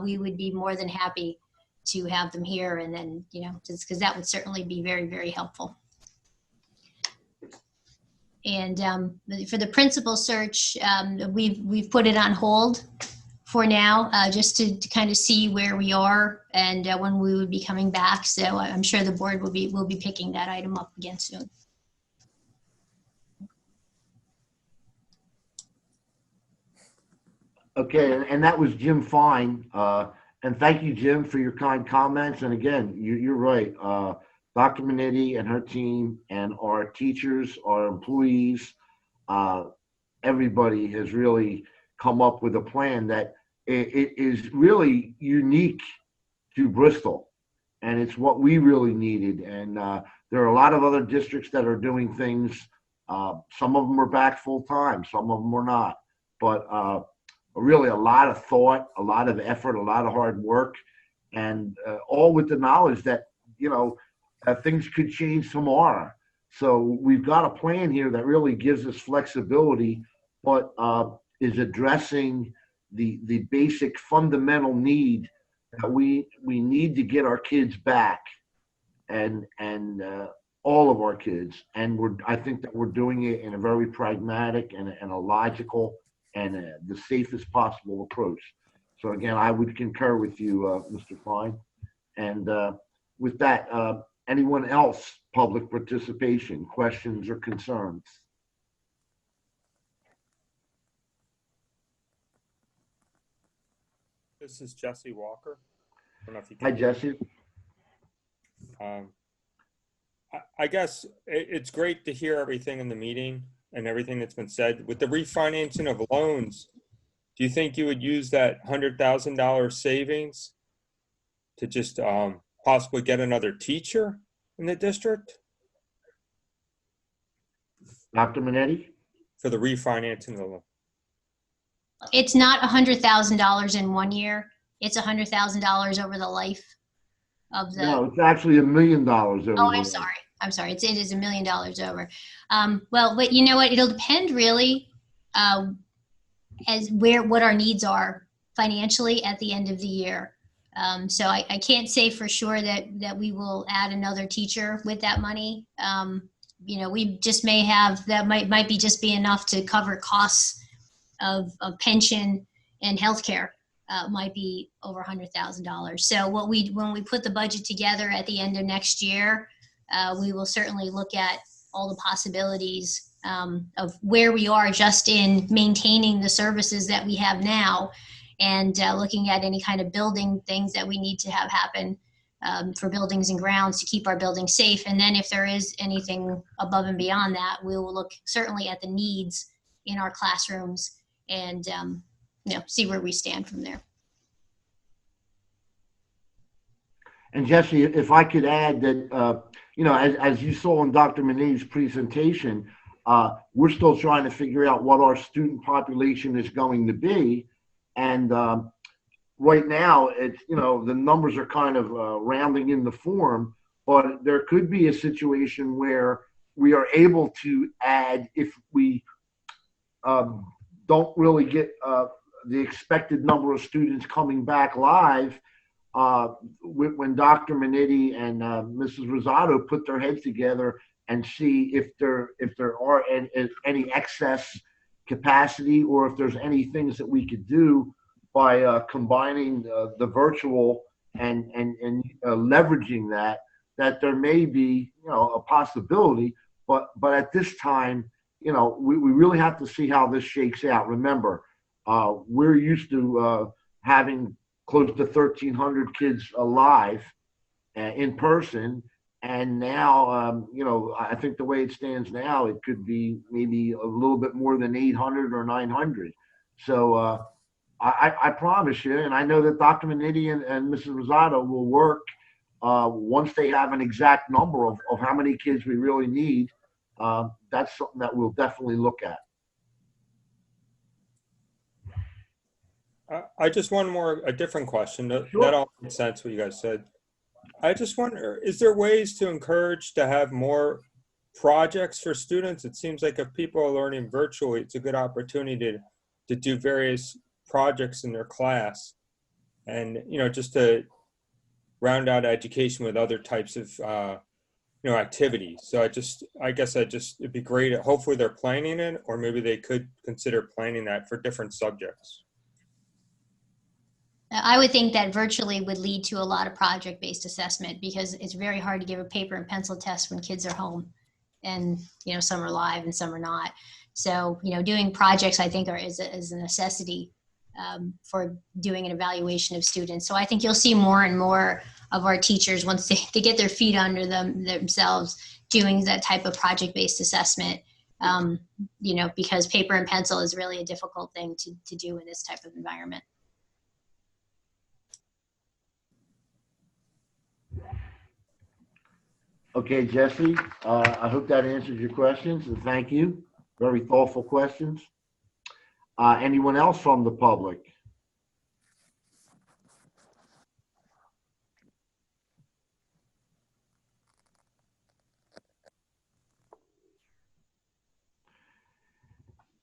we would be more than happy to have them here. And then, you know, just because that would certainly be very, very helpful. And for the principal search, we've put it on hold for now, just to kind of see where we are and when we would be coming back. So I'm sure the board will be picking that item up again soon. Okay, and that was Jim Fine. And thank you, Jim, for your kind comments. And again, you're right. Dr. Minetti and her team and our teachers, our employees, everybody has really come up with a plan that it is really unique to Bristol. And it's what we really needed. And there are a lot of other districts that are doing things. Some of them are back full time, some of them are not. But really a lot of thought, a lot of effort, a lot of hard work, and all with the knowledge that, you know, things could change tomorrow. So we've got a plan here that really gives us flexibility, but is addressing the basic fundamental need that we need to get our kids back, and all of our kids. And I think that we're doing it in a very pragmatic and a logical and the safest possible approach. So again, I would concur with you, Mr. Fine. And with that, anyone else, public participation, questions or concerns? This is Jesse Walker. I don't know if you Hi, can. Jesse. I guess it's great to hear everything in the meeting and everything that's been said. With the refinancing of loans, do you think you would use that $100,000 savings to just possibly get another teacher in the district? Dr. Minetti? For the refinancing of the loan. It's not $100,000 in 1 year. It's $100,000 over the life of the. No, it's actually $1 million over. Oh, I'm sorry. I'm sorry. It is $1 million over. Well, but you know what? It'll depend really what our needs are financially at the end of the year. So I can't say for sure that we will add another teacher with that money. We just may have, that might be just be enough to cover costs of pension and healthcare. Might be over $100,000. So when we put the budget together at the end of next year, we will certainly look at all the possibilities of where we are just in maintaining the services that we have now, and looking at any kind of building things that we need to have happen for buildings and grounds to keep our buildings safe. And then if there is anything above and beyond that, we will look certainly at the needs in our classrooms and see where we stand from there. And Jesse, if I could add that, as you saw in Dr. Manetti's presentation, we're still trying to figure out what our student population is going to be. And right now, it's, the numbers are kind of rounding in the form, but there could be a situation where we are able to add if we don't really get the expected number of students coming back live. When Dr. Manetti and Mrs. Rosado put their heads together and see if there are any excess capacity, or if there's any things that we could do by combining the virtual and leveraging that there may be a possibility, but at this time we really have to see how this shakes out. Remember, we're used to having close to 1,300 kids alive in person. And now, I think the way it stands now, it could be maybe a little bit more than 800 or 900. So I promise you, and I know that Dr. Manetti and Mrs. Rosado will work once they have an exact number of how many kids we really need. That's something that we'll definitely look at. I just want a different question. Sure. That all makes sense what you guys said. I just wonder, is there ways to encourage to have more projects for students? It seems like if people are learning virtually, it's a good opportunity to do various projects in their class, and just to round out education with other types of activities. So I guess it'd be great. Hopefully they're planning it, or maybe they could consider planning that for different subjects. I would think that virtually would lead to a lot of project-based assessment, because it's very hard to give a paper and pencil test when kids are home, and some are live and some are not. So doing projects, I think, is a necessity for doing an evaluation of students. So I think you'll see more and more of our teachers, once they get their feet under themselves, doing that type of project-based assessment. Because paper and pencil is really a difficult thing to do in this type of environment. Okay, Jesse, I hope that answers your questions, and thank you. Very thoughtful questions. Anyone else from the public?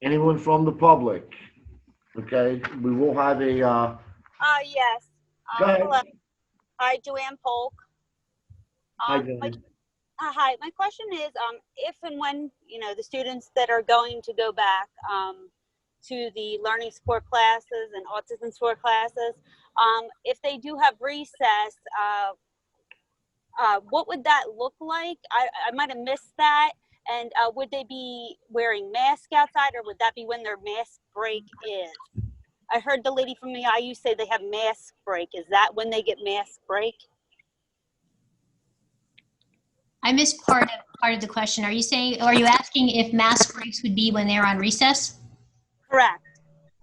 Anyone from the public? Okay, we will have a. Yes. Go ahead. Hello. Hi, Joanne Polk. Hi, Joanne. Hi, my question is, if and when, the students that are going to go back to the learning support classes and autism support classes, if they do have recess, what would that look like? I might have missed that. And would they be wearing masks outside, or would that be when their mask break is? I heard the lady from the IU say they have mask break. Is that when they get mask break? I missed part of the question. Are you asking if mask breaks would be when they're on recess? Correct.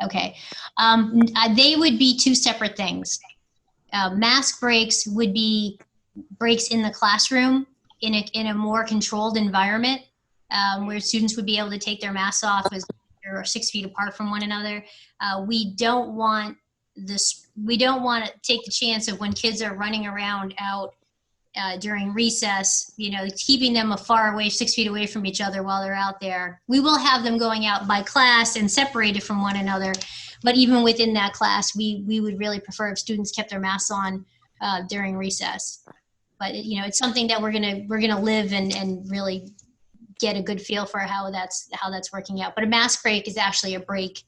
Okay. They would be two separate things. Mask breaks would be breaks in the classroom in a more controlled environment, where students would be able to take their masks off as they're 6 feet apart from one another. We don't want we don't want to take the chance of when kids are running around out during recess, keeping them far away, 6 feet away from each other while they're out there. We will have them going out by class and separated from one another. But even within that class, we would really prefer if students kept their masks on during recess. But it's something that we're gonna live and really get a good feel for how that's working out. But a mask break is actually a break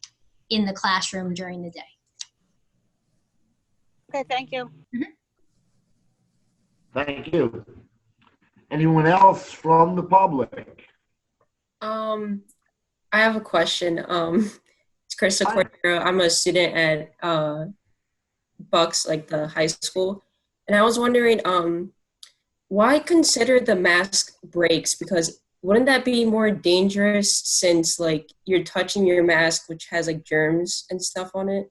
in the classroom during the day. Okay, thank you. Thank you. Anyone else from the public? I have a question. It's Krista Cordero. I'm a student at Bucks, like the high school. And I was wondering, why consider the mask breaks? Because wouldn't that be more dangerous since like you're touching your mask, which has like germs and stuff on it?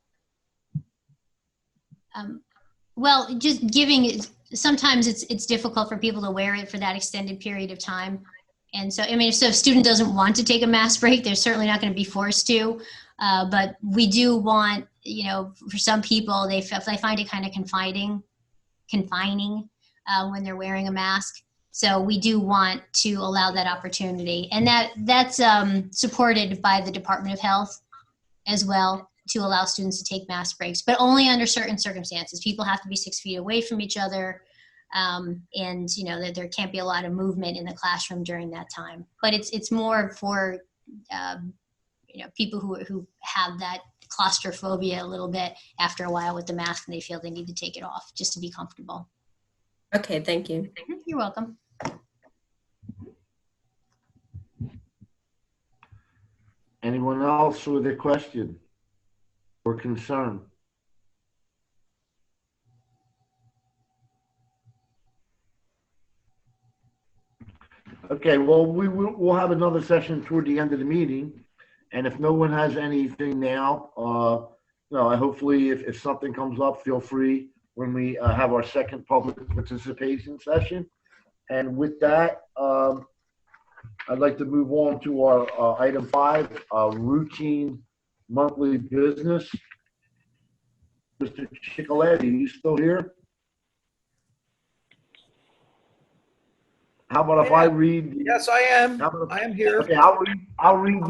Well, just giving, sometimes it's difficult for people to wear it for that extended period of time. And so, so if a student doesn't want to take a mask break, they're certainly not going to be forced to. But we do want, for some people, they find it kind of confining when they're wearing a mask. So we do want to allow that opportunity. And that's supported by the Department of Health as well, to allow students to take mask breaks, but only under certain circumstances. People have to be 6 feet away from each other. And that there can't be a lot of movement in the classroom during that time. But it's more for people who have that claustrophobia a little bit after a while with the mask, and they feel they need to take it off just to be comfortable. Okay, thank you. You're welcome. Anyone else with a question or concern? Okay, well, we'll have another session toward the end of the meeting. And if no one has anything now, hopefully if something comes up, feel free when we have our second public participation session. And with that, I'd like to move on to our item 5, routine monthly business. Mr. Chicoletti, are you still here? How about if I read? Yes, I am. I am here. Okay, I'll read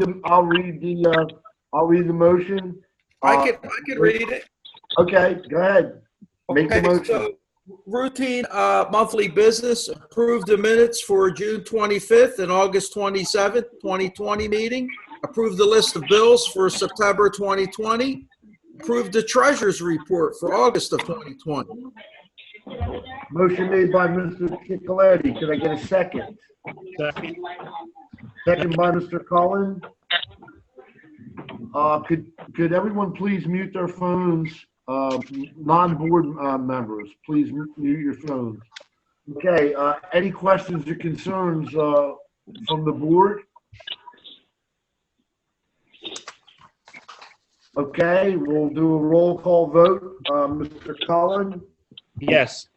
the motion. I could read it. Okay, go ahead. Make the motion. So routine monthly business, approve the minutes for June 25th and August 27th, 2020 meeting. Approve the list of bills for September 2020. Approve the treasurer's report for August of 2020. Motion made by Mr. Chicoletti. Could I get a second? Second. Second by Mr. Cullen. Could everyone please mute their phones? Non-board members, please mute your phones. Okay, any questions or concerns from the board? Okay, we'll do a roll call vote. Mr. Cullen? Yes.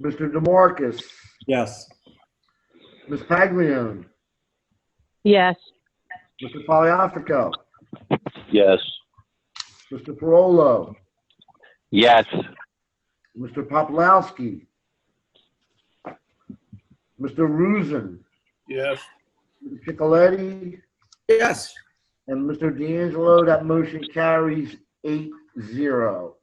Mr. DeMarcus? Yes. Ms. Paglione? Yes. Mr. Poliafico? Yes. Mr. Parolo? Yes. Mr. Popolowski? Mr. Rusin? Yes. Mr. Chicoletti? Yes. And Mr. D'Angelo, that motion carries 8-0.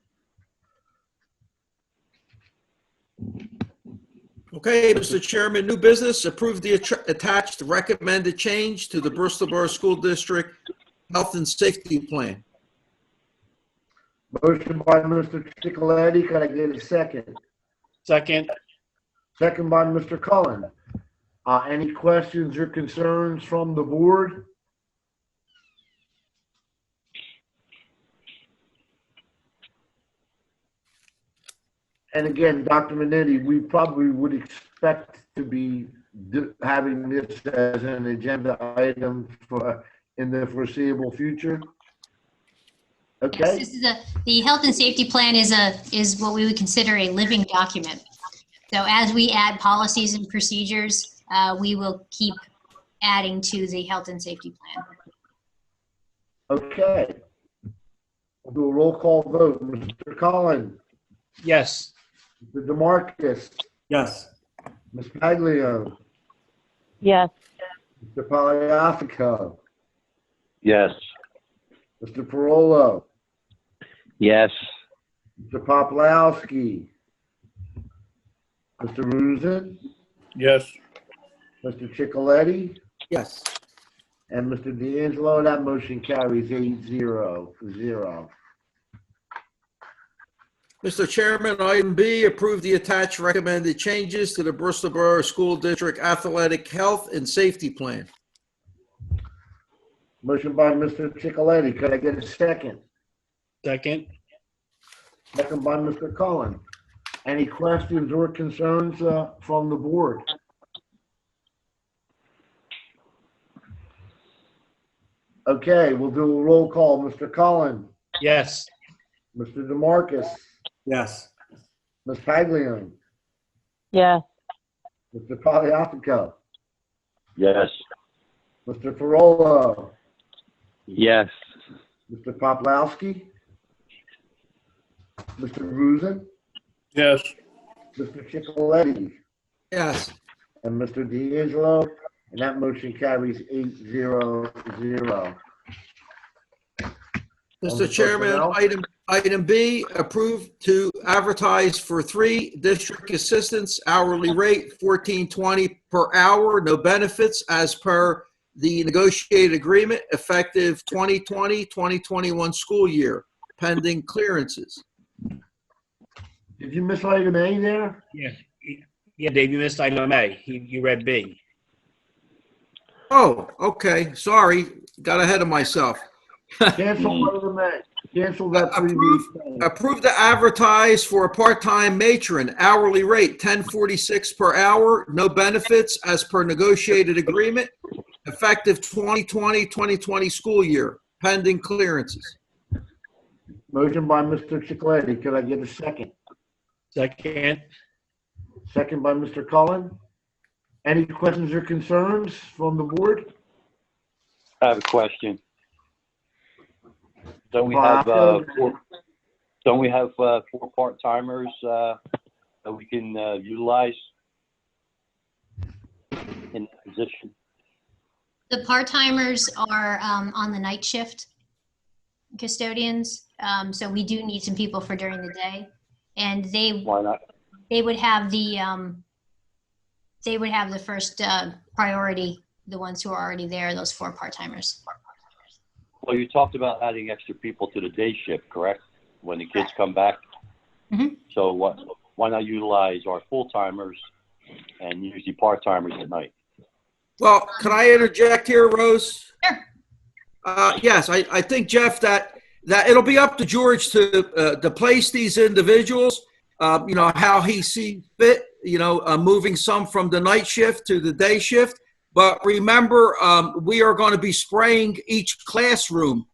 Okay, Mr. Chairman, new business, approve the attached recommended change to the Bristol Borough School District Health and Safety Plan. Motion by Mr. Chicoletti. Can I get a second? Second. Second by Mr. Cullen. Any questions or concerns from the board? And again, Dr. Minetti, we probably would expect to be having this as an agenda item in the foreseeable future. Okay. Yes, this is the health and safety plan is what we would consider a living document. So as we add policies and procedures, we will keep adding to the health and safety plan. Okay. We'll do a roll call vote. Mr. Collins, Yes. Mr. DeMarcus, Yes. Ms. Paglio, Yes. Mr. Poliafico, Yes. Mr. Parolo, Yes. Mr. Poplawski, Mr. Rusin, Yes. Mr. Chicoletti, Yes. and Mr. D'Angelo. That motion carries 8-0. Mr. Chairman, item B, approve the attached recommended changes to the Bristol Borough School District Athletic Health and Safety Plan. Motion by Mr. Chicoletti. Could I get a second? Second. Second by Mr. Cullen. Any questions or concerns from the board? Okay, we'll do a roll call. Mr. Cullen, Yes. Mr. DeMarcus, Yes. Ms. Paglione, Yes. Mr. Poliafico, Yes. Mr. Parolo, Yes. Mr. Poplawski, Mr. Rusin, Yes. Mr. Chicoletti, Yes. and Mr. D'Angelo, and that motion carries 8-0. Mr. Chairman, item B, approve to advertise for 3 district assistants, hourly rate $14.20 per hour, no benefits, as per the negotiated agreement, effective 2020-2021 school year, pending clearances. Did you miss item A there? Yeah. Yeah, Dave, you missed item A. You read B. Oh, okay, sorry, got ahead of myself. Cancel item A. Cancel that previous thing. Approve to advertise for a part-time matron, hourly rate $10.46 per hour, no benefits, as per negotiated agreement, effective 2020-2020 school year, pending clearances. Motion by Mr. Chicoletti. Could I get a second? Second. Second by Mr. Cullen. Any questions or concerns from the board? I have a question. Don't we have four part-timers that we can utilize in that position? The part-timers are on the night shift custodians. So we do need some people for during the day. And Why not? they would have the first priority, the ones who are already there, those 4 part-timers. Well, you talked about adding extra people to the day shift, correct? When the kids come back. Mhm. So why not utilize our full-timers and use the part-timers at night? Well, can I interject here, Rose? Sure. Yes, I think, Jeff, that it'll be up to George to place these individuals, how he sees fit, moving some from the night shift to the day shift. But remember, we are going to be spraying each classroom.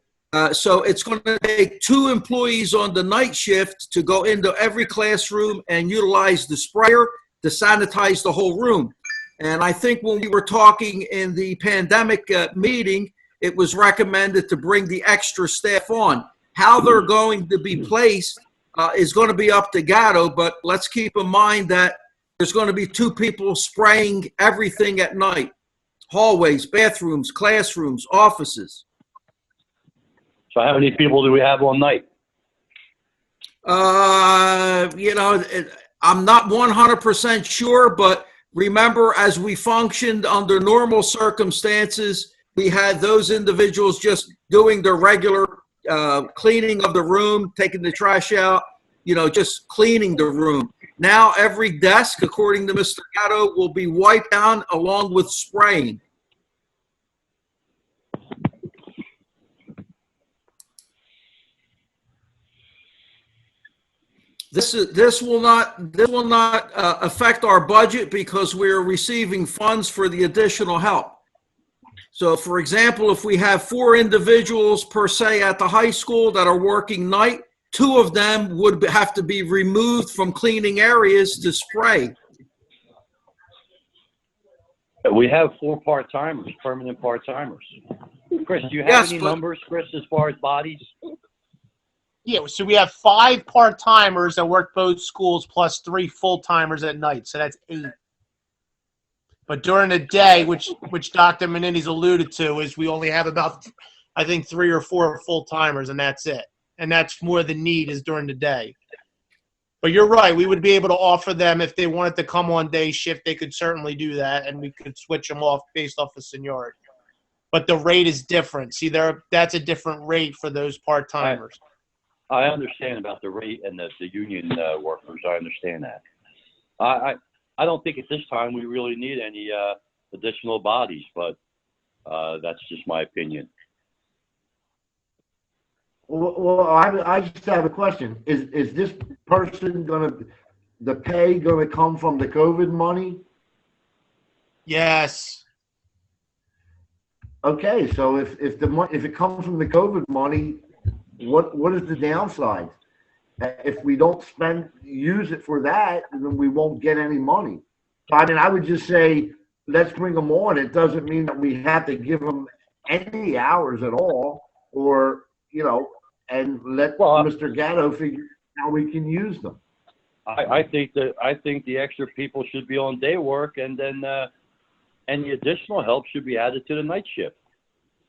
So it's going to take 2 employees on the night shift to go into every classroom and utilize the sprayer to sanitize the whole room. And I think when we were talking in the pandemic meeting, it was recommended to bring the extra staff on. How they're going to be placed is going to be up to Gatto, but let's keep in mind that there's going to be 2 people spraying everything at night. Hallways, bathrooms, classrooms, offices. So how many people do we have on night? I'm not 100% sure, but remember, as we functioned under normal circumstances, we had those individuals just doing their regular cleaning of the room, taking the trash out, just cleaning the room. Now every desk, according to Mr. Gatto, will be wiped down along with spraying. This will not affect our budget because we're receiving funds for the additional help. So, for example, if we have 4 individuals per se at the high school that are working night, 2 of them would have to be removed from cleaning areas to spray. We have 4 part-timers, permanent part-timers. Chris, do you have any numbers, Chris, as far as bodies? Yeah, so we have 5 part-timers that work both schools plus 3 full-timers at night, so that's 8. But during the day, which Dr. Menini's alluded to, is we only have about, I think, 3 or 4 full-timers, and that's it. And that's more the need is during the day. But you're right, we would be able to offer them, if they wanted to come on day shift, they could certainly do that, and we could switch them off based off of seniority. But the rate is different. See, that's a different rate for those part-timers. I understand about the rate and the union workers. I understand that. I don't think at this time we really need any additional bodies, but that's just my opinion. Well, I just have a question. Is this person the pay gonna come from the COVID money? Yes. Okay, so if it comes from the COVID money, what is the downside? If we don't use it for that, then we won't get any money. I mean, I would just say, let's bring them on. It doesn't mean that we have to give them any hours at all, or, and let Mr. Gatto figure how we can use them. I think the extra people should be on day work, and then any additional help should be added to the night shift.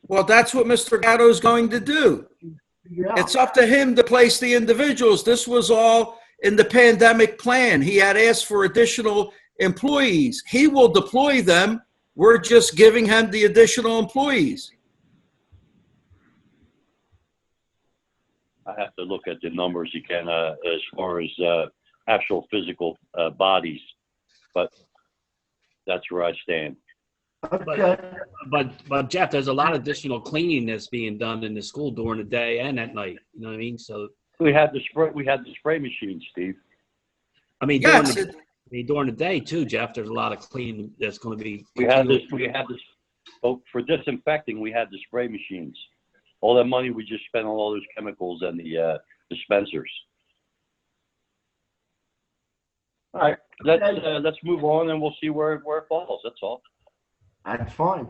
Well, that's what Mr. Gatto is going to do. Yeah. It's up to him to place the individuals. This was all in the pandemic plan. He had asked for additional employees. He will deploy them. We're just giving him the additional employees. I have to look at the numbers again as far as actual physical bodies, but that's where I stand. Okay. But Jeff, there's a lot of additional cleaning that's being done in the school during the day and at night. You know what I mean? So we had the spray machine, Steve. I mean, yes, during the day too, Jeff. There's a lot of cleaning that's going to be. We had this. Oh, for disinfecting, we had the spray machines. All that money we just spent on all those chemicals and the dispensers. All right, let's move on, and we'll see where it falls. That's all. That's fine.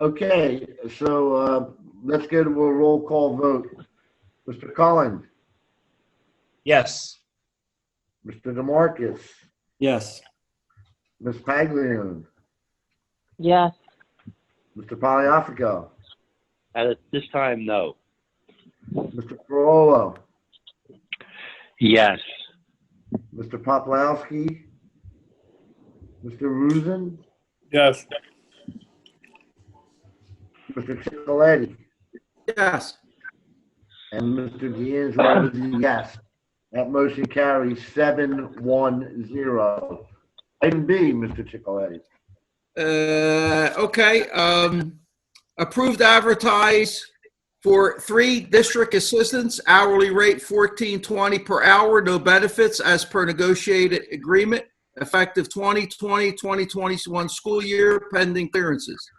Okay, so let's go to a roll call vote. Mr. Collins, Yes. Mr. DeMarcus, Yes. Ms. Paglione, Yes. Mr. Poliafrico, At this time, no. Mr. Ferrolo, Yes. Mr. Poplawski, Mr. Rusin, Yes. Mr. Chicoletti, yes. and Mr. D'Angelo is a yes. That motion carries 7-1-0. Item B, Mr. Chicoletti. Okay. Approved advertise for 3 district assistants, hourly rate $14.20 per hour, no benefits as per negotiated agreement, effective 2020-2021 school year, pending clearances.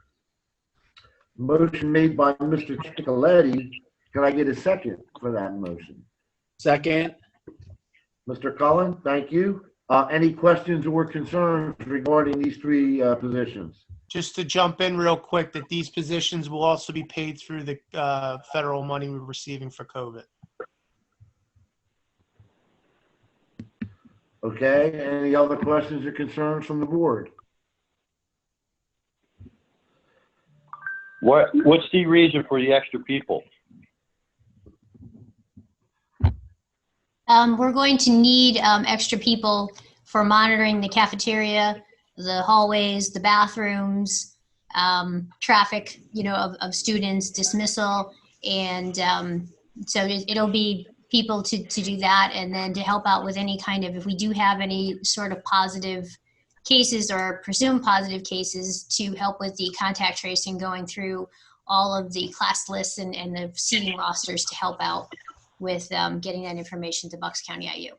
Motion made by Mr. Chicoletti. Can I get a second for that motion? Second. Mr. Cullen, thank you. Any questions or concerns regarding these 3 positions? Just to jump in real quick, that these positions will also be paid through the federal money we're receiving for COVID. Okay, any other questions or concerns from the board? What's the reason for the extra people? We're going to need extra people for monitoring the cafeteria, the hallways, the bathrooms, traffic, of students, dismissal. And so it'll be people to do that, and then to help out with any kind of, if we do have any sort of positive cases or presumed positive cases, to help with the contact tracing, going through all of the class lists and the seating rosters to help out with getting that information to Bucks County IU.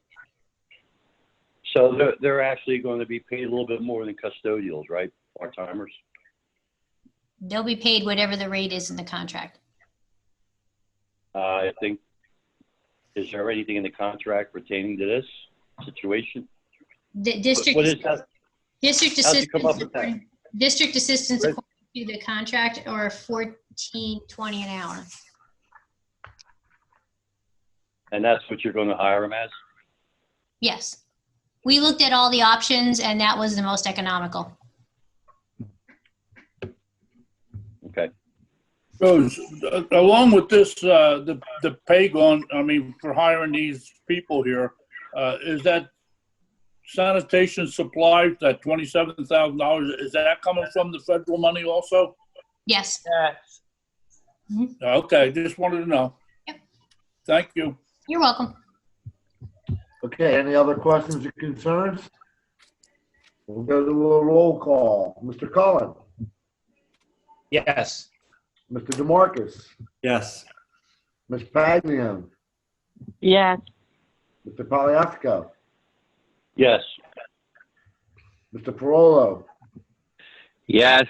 So they're actually going to be paid a little bit more than custodials, right? Part-timers? They'll be paid whatever the rate is in the contract. I think, is there anything in the contract pertaining to this situation? The district, what is that? District How'd you come up assistants, with that? district assistants, Right. according to the contract, are $14.20 an hour. And that's what you're going to hire him as? Yes. We looked at all the options and that was the most economical. Okay. So, along with this, the pay going, I mean, for hiring these people here, is that sanitation supplies, that $27,000, is that coming from the federal money also? Yes. Yes. Okay, just wanted to know. Yep. Thank you. You're welcome. Okay, any other questions or concerns? We'll go to a roll call. Mr. Cullen, Yes. Mr. DeMarcus, Yes. Ms. Paglione, Yes. Mr. Poliafico, Yes. Mr. Parolo, Yes.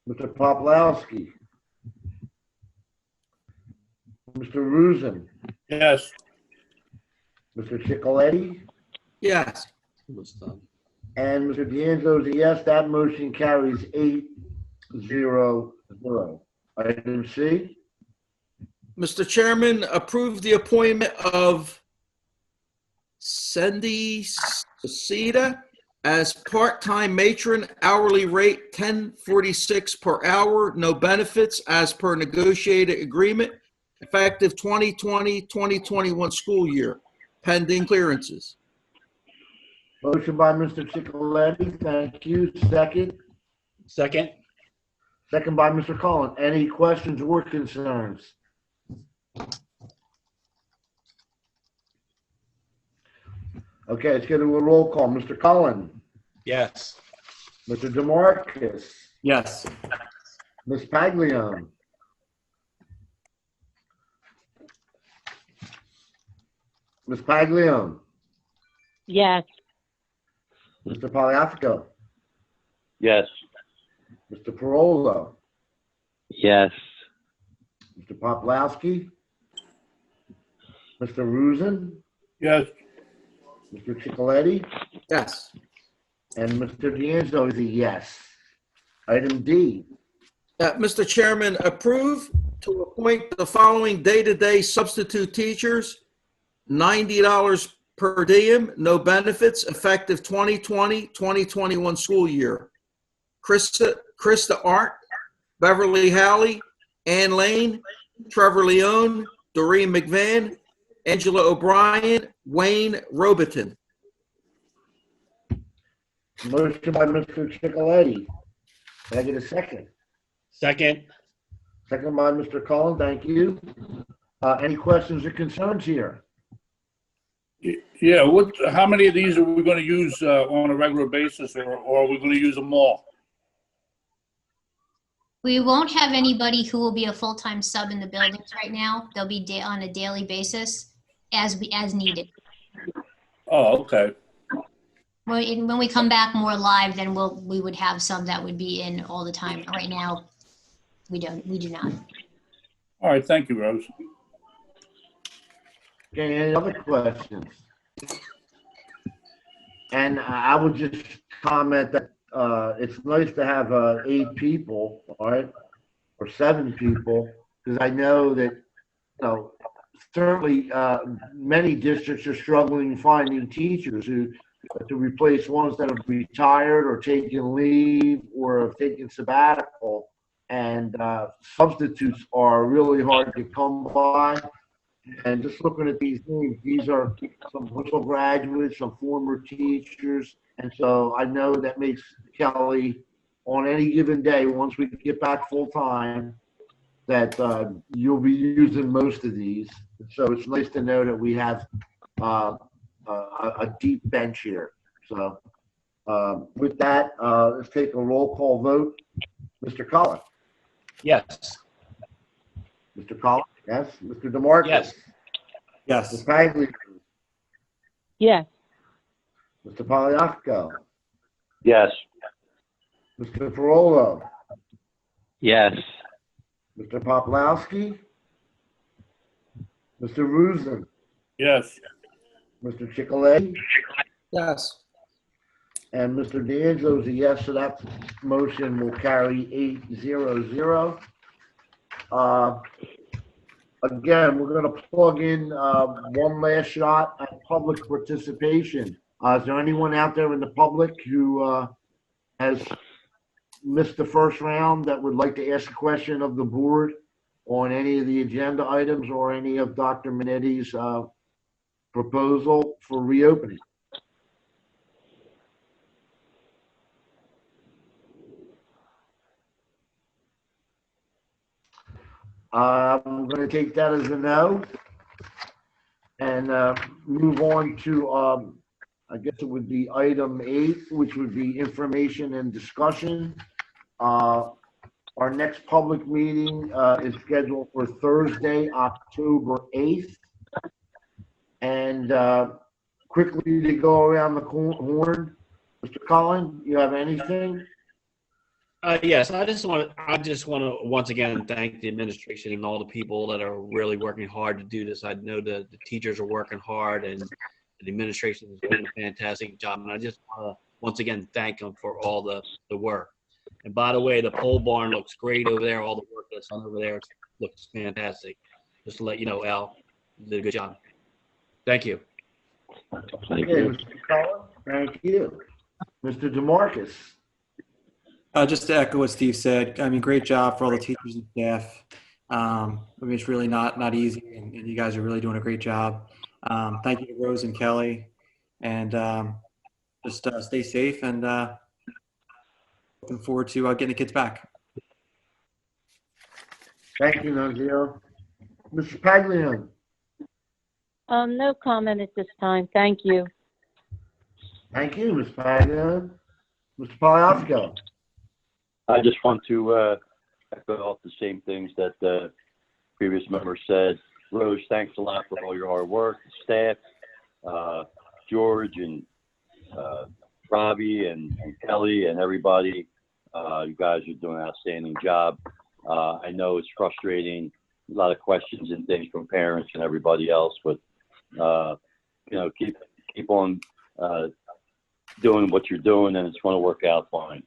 Mr. Poplawski, Mr. Rusin, Yes. Mr. Chicoletti, Yes. and Mr. D'Angelo is a yes. That motion carries 8-0. Item C. Mr. Chairman, approve the appointment of Cindy Sacita as part-time matron, hourly rate $10.46 per hour, no benefits, as per negotiated agreement, effective 2020-2021 school year, pending clearances. Motion by Mr. Chicoletti. Thank you. Second. Second. Second by Mr. Cullen. Any questions or concerns? Okay, let's get to a roll call. Mr. Cullen, Yes. Mr. DeMarcus, Yes. Ms. Paglione, Ms. Paglione, Yes. Mr. Poliafico, Yes. Mr. Parolo, Yes. Mr. Poplawski, Mr. Rusin, Yes. Mr. Chicoletti, Yes. and Mr. D'Angelo is a yes. Item D. Mr. Chairman, approve to appoint the following day-to-day substitute teachers, $90 per diem, no benefits, effective 2020-2021 school year. Krista Art, Beverly Halley, Ann Lane, Trevor Leone, Doreen McVan, Angela O'Brien, Wayne Robiton. Motion by Mr. Chicoletti. Can I get a second? Second. Second by Mr. Cullen. Thank you. Any questions or concerns here? Yeah, how many of these are we going to use on a regular basis, or are we going to use them all? We won't have anybody who will be a full-time sub in the buildings right now. They'll be on a daily basis as needed. Oh, okay. When we come back more live, then we would have some that would be in all the time. Right now, we do not. All right, thank you, Rose. Okay, any other questions? And I would just comment that it's nice to have 8 people, all right, or 7 people, because I know that, certainly many districts are struggling finding teachers to replace ones that have retired or taken leave or have taken sabbatical. And substitutes are really hard to come by. And just looking at these names, these are some Bristol graduates, some former teachers. And so I know that makes Kelly, on any given day, once we get back full time, that you'll be using most of these. So it's nice to know that we have a deep bench here. So with that, let's take a roll call vote. Mr. Cullen. Yes. Mr. Collins, yes. Mr. DeMarcus. Yes. Yes. Mr. Paglione. Yes. Mr. Poliafico. Yes. Mr. Parolo. Yes. Mr. Poplawski. Mr. Rusin. Yes. Mr. Chicoletti. Yes. And Mr. D'Angelo is a yes, so that motion will carry 8-0-0. again, we're going to plug in one last shot at public participation. Is there anyone out there in the public who has missed the first round that would like to ask a question of the board on any of the agenda items or any of Dr. Minetti's proposal for reopening? I'm going to take that as a no and move on to, I guess it would be item 8, which would be information and discussion. Our next public meeting is scheduled for Thursday, October 8th. And quickly to go around the horn, Mr. Collin, you have anything? Yes, I just want to once again thank the administration and all the people that are really working hard to do this. I know the teachers are working hard and the administration is doing a fantastic job. And I just want to once again thank them for all the work. And by the way, the pole barn looks great over there. All the work that's done over there looks fantastic. Just to let you know, Al, you did a good job. Thank you. Thank you. Mr. Collin, thank you. Mr. DeMarcus. Just to echo what Steve said, I mean, great job for all the teachers and staff. I mean, it's really not easy, and you guys are really doing a great job. Thank you to Rose and Kelly, and just stay safe, and looking forward to getting the kids back. Thank you, Nunzio. Mr. Paglione. No comment at this time. Thank you. Thank you, Ms. Paglione. Mr. Poliasco. I just want to echo off the same things that the previous member said. Rose, thanks a lot for all your hard work. Staff, George and Robbie and Kelly and everybody, you guys are doing an outstanding job. I know it's frustrating, a lot of questions and things from parents and everybody else, but you know, keep on doing what you're doing, and it's going to work out fine.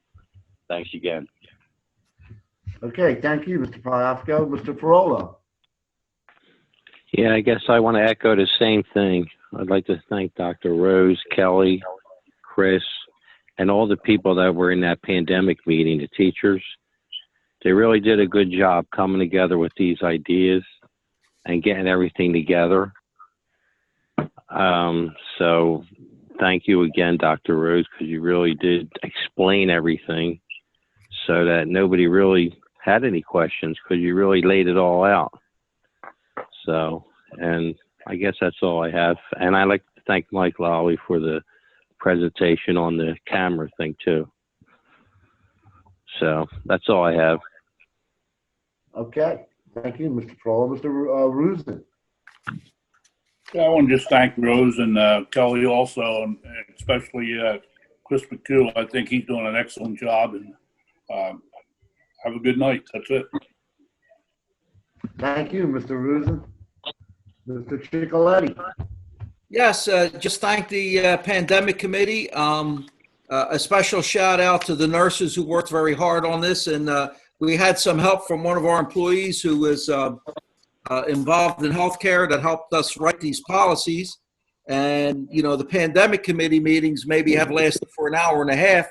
Thanks again. Okay, thank you, Mr. Poliasco. Mr. Parola. Yeah, I guess I want to echo the same thing. I'd like to thank Dr. Rose, Kelly, Chris, and all the people that were in that pandemic meeting, the teachers. They really did a good job coming together with these ideas and getting everything together. So thank you again, Dr. Rose, because you really did explain everything so that nobody really had any questions, because you really laid it all out. So, and I guess that's all I have. And I'd like to thank Mike Lawley for the presentation on the camera thing too. So that's all I have. Okay, thank you, Mr. Parola. Mr. Rusin. Yeah, I want to just thank Rose and Kelly also, and especially Chris McHugh. I think he's doing an excellent job, and have a good night. That's it. Thank you, Mr. Rusin. Mr. Ciccoletti. Yes, just thank the pandemic committee. A special shout out to the nurses who worked very hard on this, and we had some help from one of our employees who was involved in healthcare that helped us write these policies. And, you know, the pandemic committee meetings maybe have lasted for an hour and a half,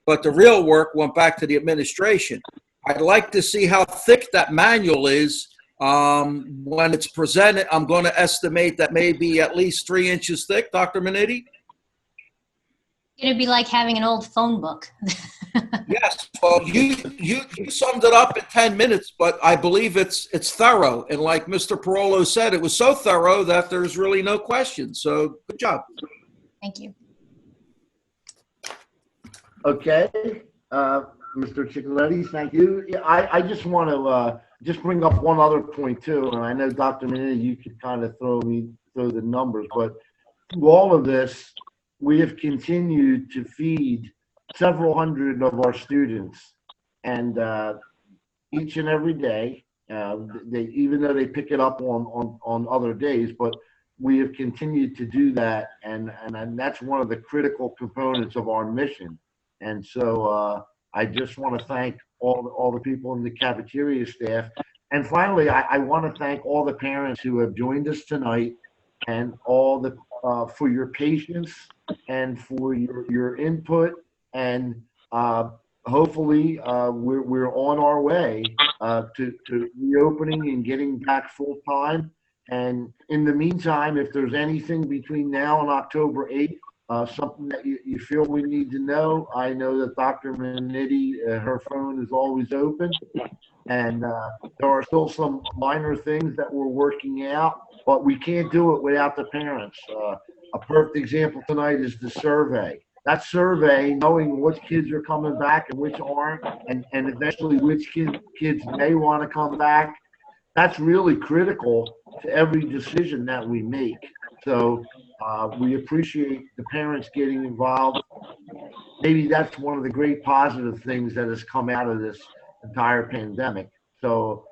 but the real work went back to the administration. I'd like to see how thick that manual is when it's presented. I'm going to estimate that maybe at least 3 inches thick, Dr. Minetti. It'd be like having an old phone book. Yes, well, you summed it up in 10 minutes, but I believe it's thorough. And like Mr. Parolo said, it was so thorough that there's really no question. So good job. Thank you. Okay, Mr. Ciccoletti, thank you. Yeah, I just want to just bring up one other point too, and I know Dr. Minetti, you could kind of throw the numbers, but through all of this, we have continued to feed several hundred of our students, and each and every day, even though they pick it up on other days, but we have continued to do that, and that's one of the critical components of our mission. And so I just want to thank all the people in the cafeteria staff And finally, I want to thank all the parents who have joined us tonight and all the for your patience and for your input. And hopefully, we're on our way to reopening and getting back full time. And in the meantime, if there's anything between now and October 8th, something that you feel we need to know, I know that Dr. Minetti, her phone is always open. And there are still some minor things that we're working out, but we can't do it without the parents. A perfect example tonight is the survey. That survey, knowing which kids are coming back and which aren't, and eventually which kids may want to come back, that's really critical to every decision that we make. So we appreciate the parents getting involved. Maybe that's one of the great positive things that has come out of this entire pandemic. So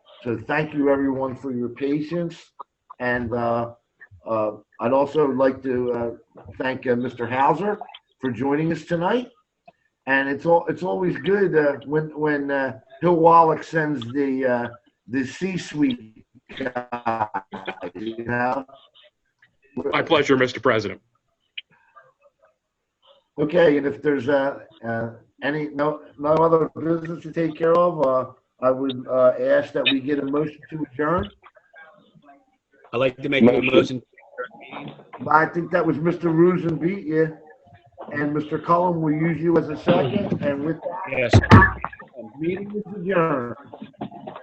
thank you everyone for your patience. And I'd also like to thank Mr. Hauser for joining us tonight. And it's always good when Hill Wallach sends the C-suite guy, you know? My pleasure, Mr. President. Okay, and if there's no other business to take care of, I would ask that we get a motion to adjourn. I'd like to make a motion. I think that was Mr. Rusin beat you, and Mr. Cullen will use you as a second. And with that, Yes. meeting is adjourned.